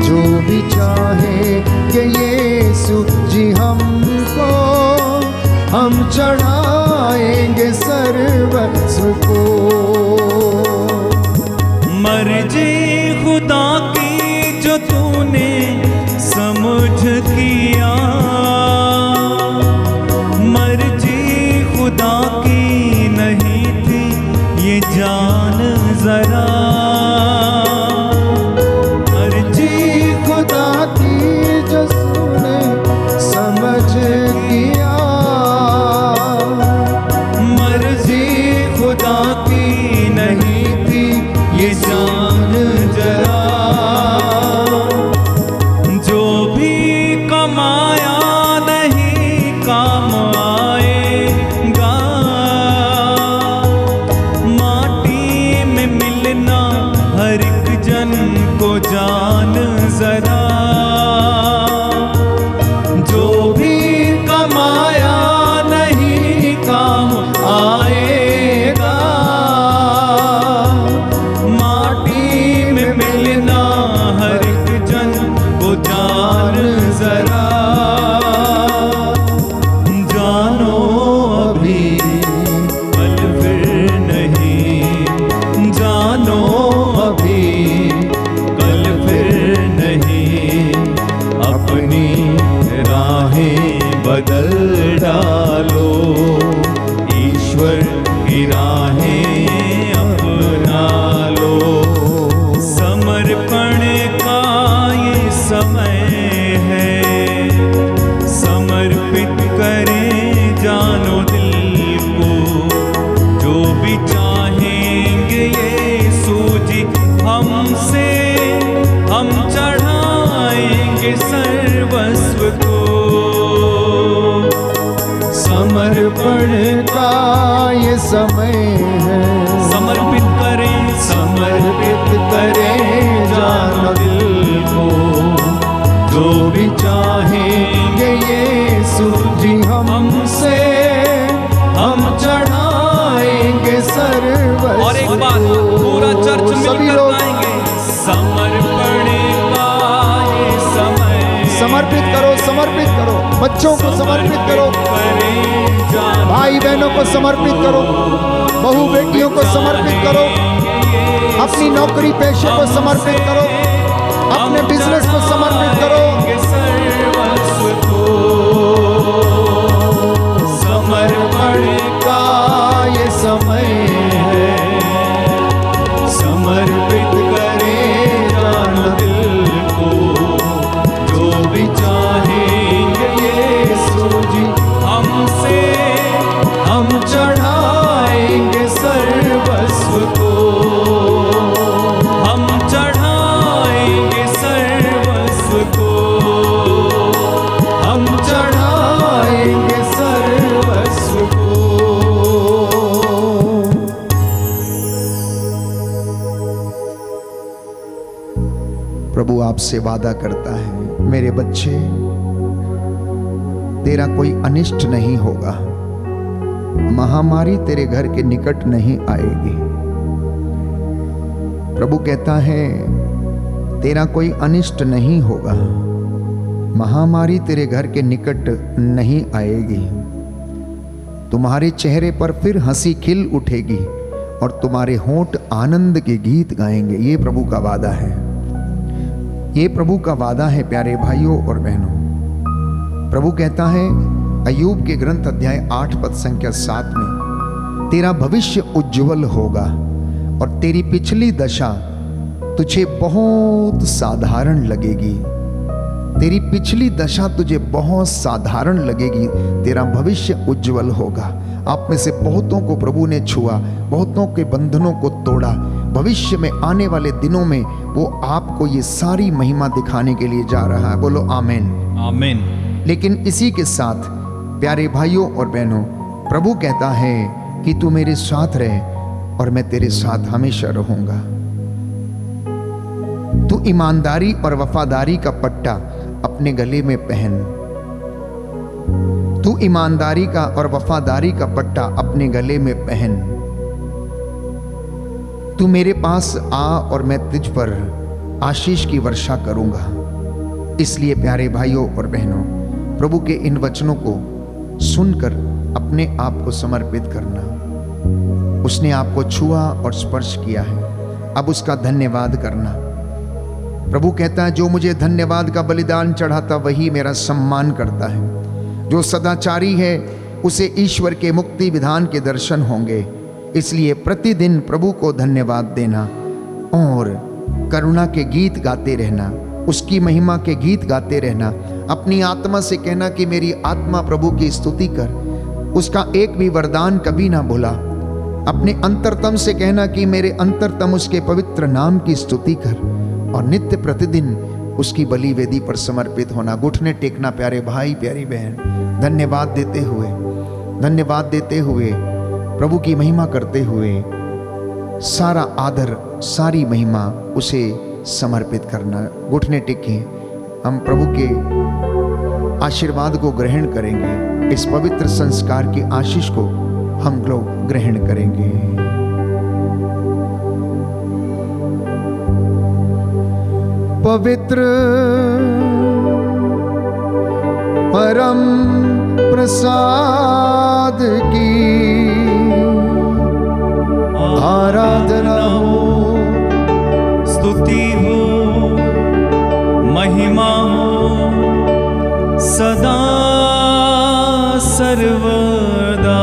Speaker 1: जो भी चाहेंगे यीशु जी हमको, हम चढ़ाएंगे सर्वस्व को।
Speaker 2: मर्जी खुदा की जो तूने समझ किया, मर्जी खुदा की नहीं थी ये जान जरा,
Speaker 1: मर्जी खुदा की जो तूने समझ किया,
Speaker 2: मर्जी खुदा की नहीं थी ये जान जरा। सहारा लो, ईश्वर की राहें अपना लो। समर्पण का ये समय है, समर्पित करें जानो दिल को, जो भी चाहेंगे यीशु जी हमसे, हम चढ़ाएंगे सर्वस्व को।
Speaker 1: समर्पण का ये समय है,
Speaker 2: समर्पित करें,
Speaker 1: समर्पित करें जान दिल को, जो भी चाहेंगे यीशु जी हमसे, हम चढ़ाएंगे सर्वस्व।
Speaker 2: और एक बात पूरा चर्च
Speaker 1: सभी
Speaker 2: मिलकर
Speaker 1: लोग
Speaker 2: गाएंगे, समर्पण का ये समय।
Speaker 1: समर्पित करो, समर्पित करो, बच्चों को समर्पित करो, भाई बहनों को समर्पित करो, बहू बेटियों को समर्पित करो, अपनी नौकरी पेशे को समर्पित करो, अपने बिजनेस को समर्पित करो। समर्पण का ये समय है, समर्पित करें जान दिल को, जो भी चाहेंगे यीशु जी हमसे, हम चढ़ाएंगे सर्वस्व को,
Speaker 2: हम चढ़ाएंगे सर्वस्व को,
Speaker 1: हम चढ़ाएंगे सर्वस्व को। प्रभु आपसे वादा करता है, मेरे बच्चे, तेरा कोई अनिष्ट नहीं होगा, महामारी तेरे घर के निकट नहीं आएगी। प्रभु कहता है, तेरा कोई अनिष्ट नहीं होगा, महामारी तेरे घर के निकट नहीं आएगी। तुम्हारे चेहरे पर फिर हंसी खिल उठेगी और तुम्हारे होंठ आनंद के गीत गाएंगे। ये प्रभु का वादा है, ये प्रभु का वादा है प्यारे भाइयों और बहनों। प्रभु कहता है अय्यूब के ग्रंथ अध्याय 8 पद संख्या 7 में, तेरा भविष्य उज्जवल होगा और तेरी पिछली दशा तुझे बहुत साधारण लगेगी। तेरी पिछली दशा तुझे बहुत साधारण लगेगी, तेरा भविष्य उज्जवल होगा। आप में से बहुतों को प्रभु ने छुआ, बहुतों के बंधनों को तोड़ा। भविष्य में आने वाले दिनों में वो आपको ये सारी महिमा दिखाने के लिए जा रहा है। बोलो आमीन,
Speaker 2: आमीन।
Speaker 1: लेकिन इसी के साथ प्यारे भाइयों और बहनों, प्रभु कहता है कि तू मेरे साथ रहे और मैं तेरे साथ हमेशा रहूंगा। तू ईमानदारी और वफादारी का पट्टा अपने गले में पहन। तू ईमानदारी का और वफादारी का पट्टा अपने गले में पहन। तू मेरे पास आ और मैं तुझ पर आशीष की वर्षा करूंगा। इसलिए प्यारे भाइयों और बहनों, प्रभु के इन वचनों को सुनकर अपने आप को समर्पित करना। उसने आपको छुआ और स्पर्श किया है, अब उसका धन्यवाद करना। प्रभु कहता है, जो मुझे धन्यवाद का बलिदान चढ़ाता वही मेरा सम्मान करता है। जो सदाचारी है उसे ईश्वर के मुक्ति विधान के दर्शन होंगे। इसलिए प्रतिदिन प्रभु को धन्यवाद देना और करुणा के गीत गाते रहना, उसकी महिमा के गीत गाते रहना। अपनी आत्मा से कहना कि मेरी आत्मा प्रभु की स्तुति कर। उसका एक भी वरदान कभी ना भूला। अपने अंतरतम से कहना कि मेरे अंतरतम उसके पवित्र नाम की स्तुति कर, और नित्य प्रतिदिन उसकी बलि वेदी पर समर्पित होना। घुटने टेकना प्यारे भाई प्यारी बहन, धन्यवाद देते हुए प्रभु की महिमा करते हुए सारा आदर सारी महिमा उसे समर्पित करना। घुटने टेके हम प्रभु के आशीर्वाद को ग्रहण करेंगे। इस पवित्र संस्कार की आशीष को हम लोग ग्रहण करेंगे। पवित्र परम प्रसाद की आराधना हो,
Speaker 2: स्तुति हो, महिमा हो सदा सर्वदा। सर्वदा।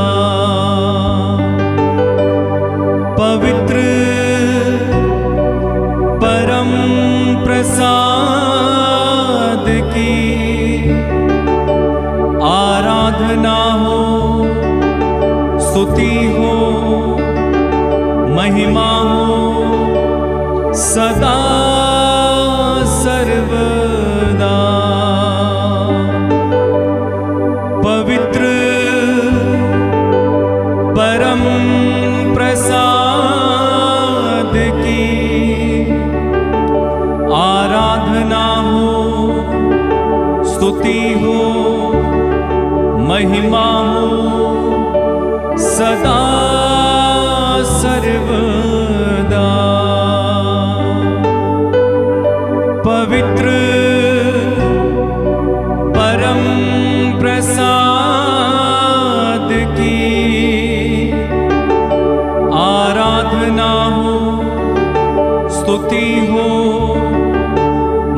Speaker 2: पवित्र परम प्रसाद की आराधना हो, स्तुति हो, महिमा हो सदा सर्वदा। पवित्र परम प्रसाद की आराधना हो, स्तुति हो, महिमा हो सदा सर्वदा। पवित्र परम प्रसाद की आराधना हो, स्तुति हो,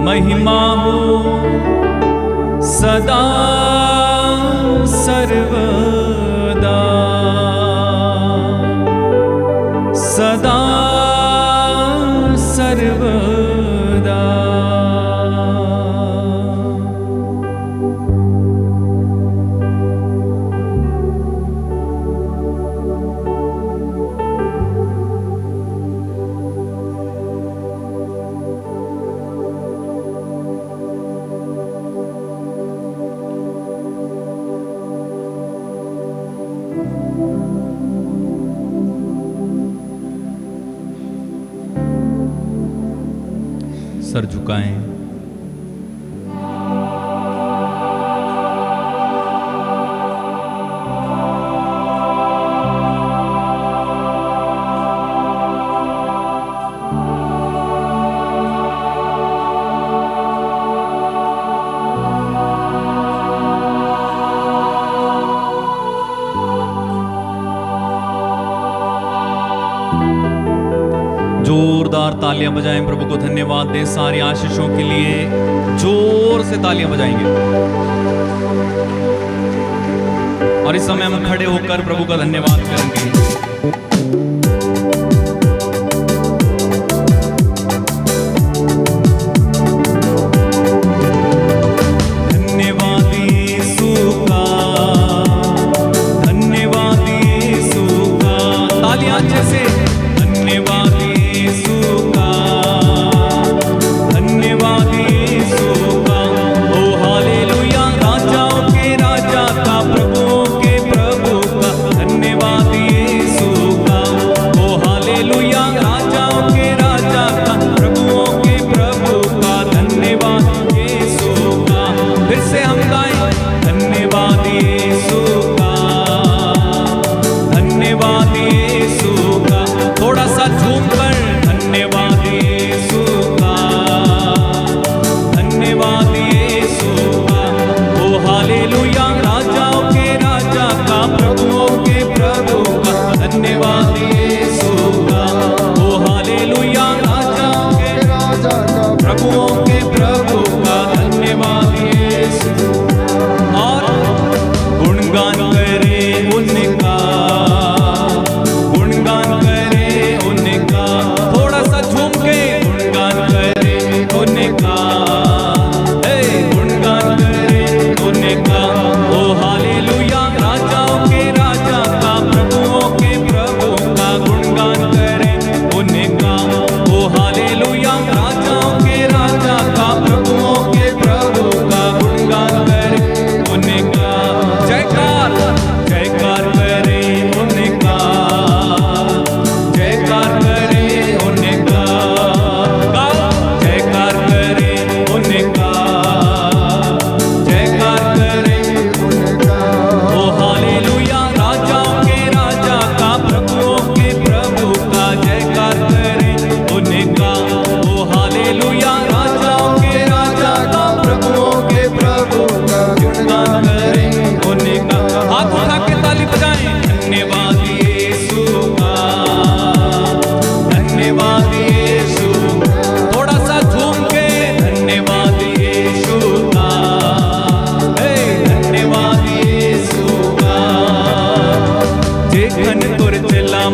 Speaker 2: महिमा हो सदा सर्वदा। सदा सर्वदा। सर झुकाएं। जोरदार तालियां बजाएं, प्रभु को धन्यवाद दें सारी आशीषों के लिए। जोर से तालियां बजाएंगे और इस समय हम खड़े होकर प्रभु का धन्यवाद करेंगे।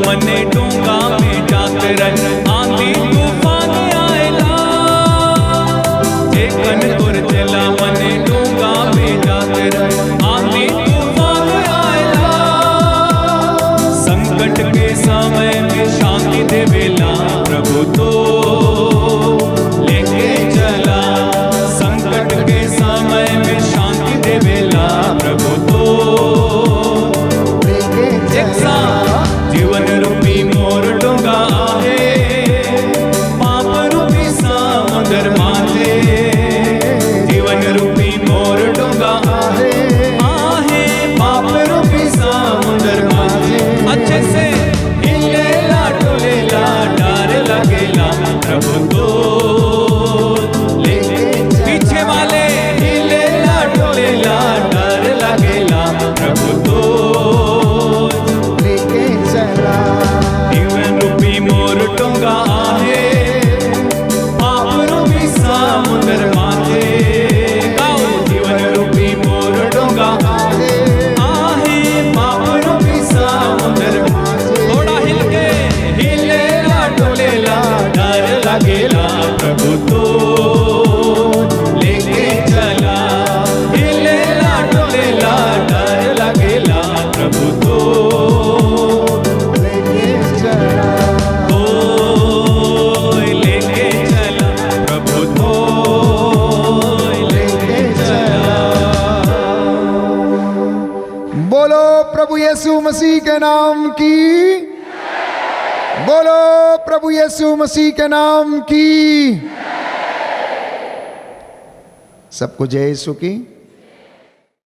Speaker 2: मने डोंगा में जात रहे आंधी तूफान आएला जेकन तुर चला मने डोंगा में जात रहे आंधी तूफान आएला संकट के समय में शांति देवेला प्रभु तो लेके चला संकट के समय में शांति देवेला प्रभु तो एक साथ जीवन रूपी मोर डोंगा आहे पाप रूपी समुद्र माथे जीवन रूपी मोर डोंगा आहे पाप रूपी समुद्र माथे अच्छे से हिलेला डोलेला डर लगेला प्रभु तो लेके पीछे वाले हिलेला डोलेला डर लगेला प्रभु तो जीवन रूपी मोर डोंगा आहे पाप रूपी समुद्र माथे गाओ जीवन रूपी मोर डोंगा आहे पाप रूपी समुद्र माथे थोड़ा हिल के हिलेला डोलेला डर लगेला प्रभु तो लेके चला हिलेला डोलेला डर लगेला प्रभु तो लेके चला प्रभु तो लेके चला
Speaker 1: बोलो प्रभु यीशु मसीह के नाम की, बोलो प्रभु यीशु मसीह के नाम की। सबको जय यीशु की।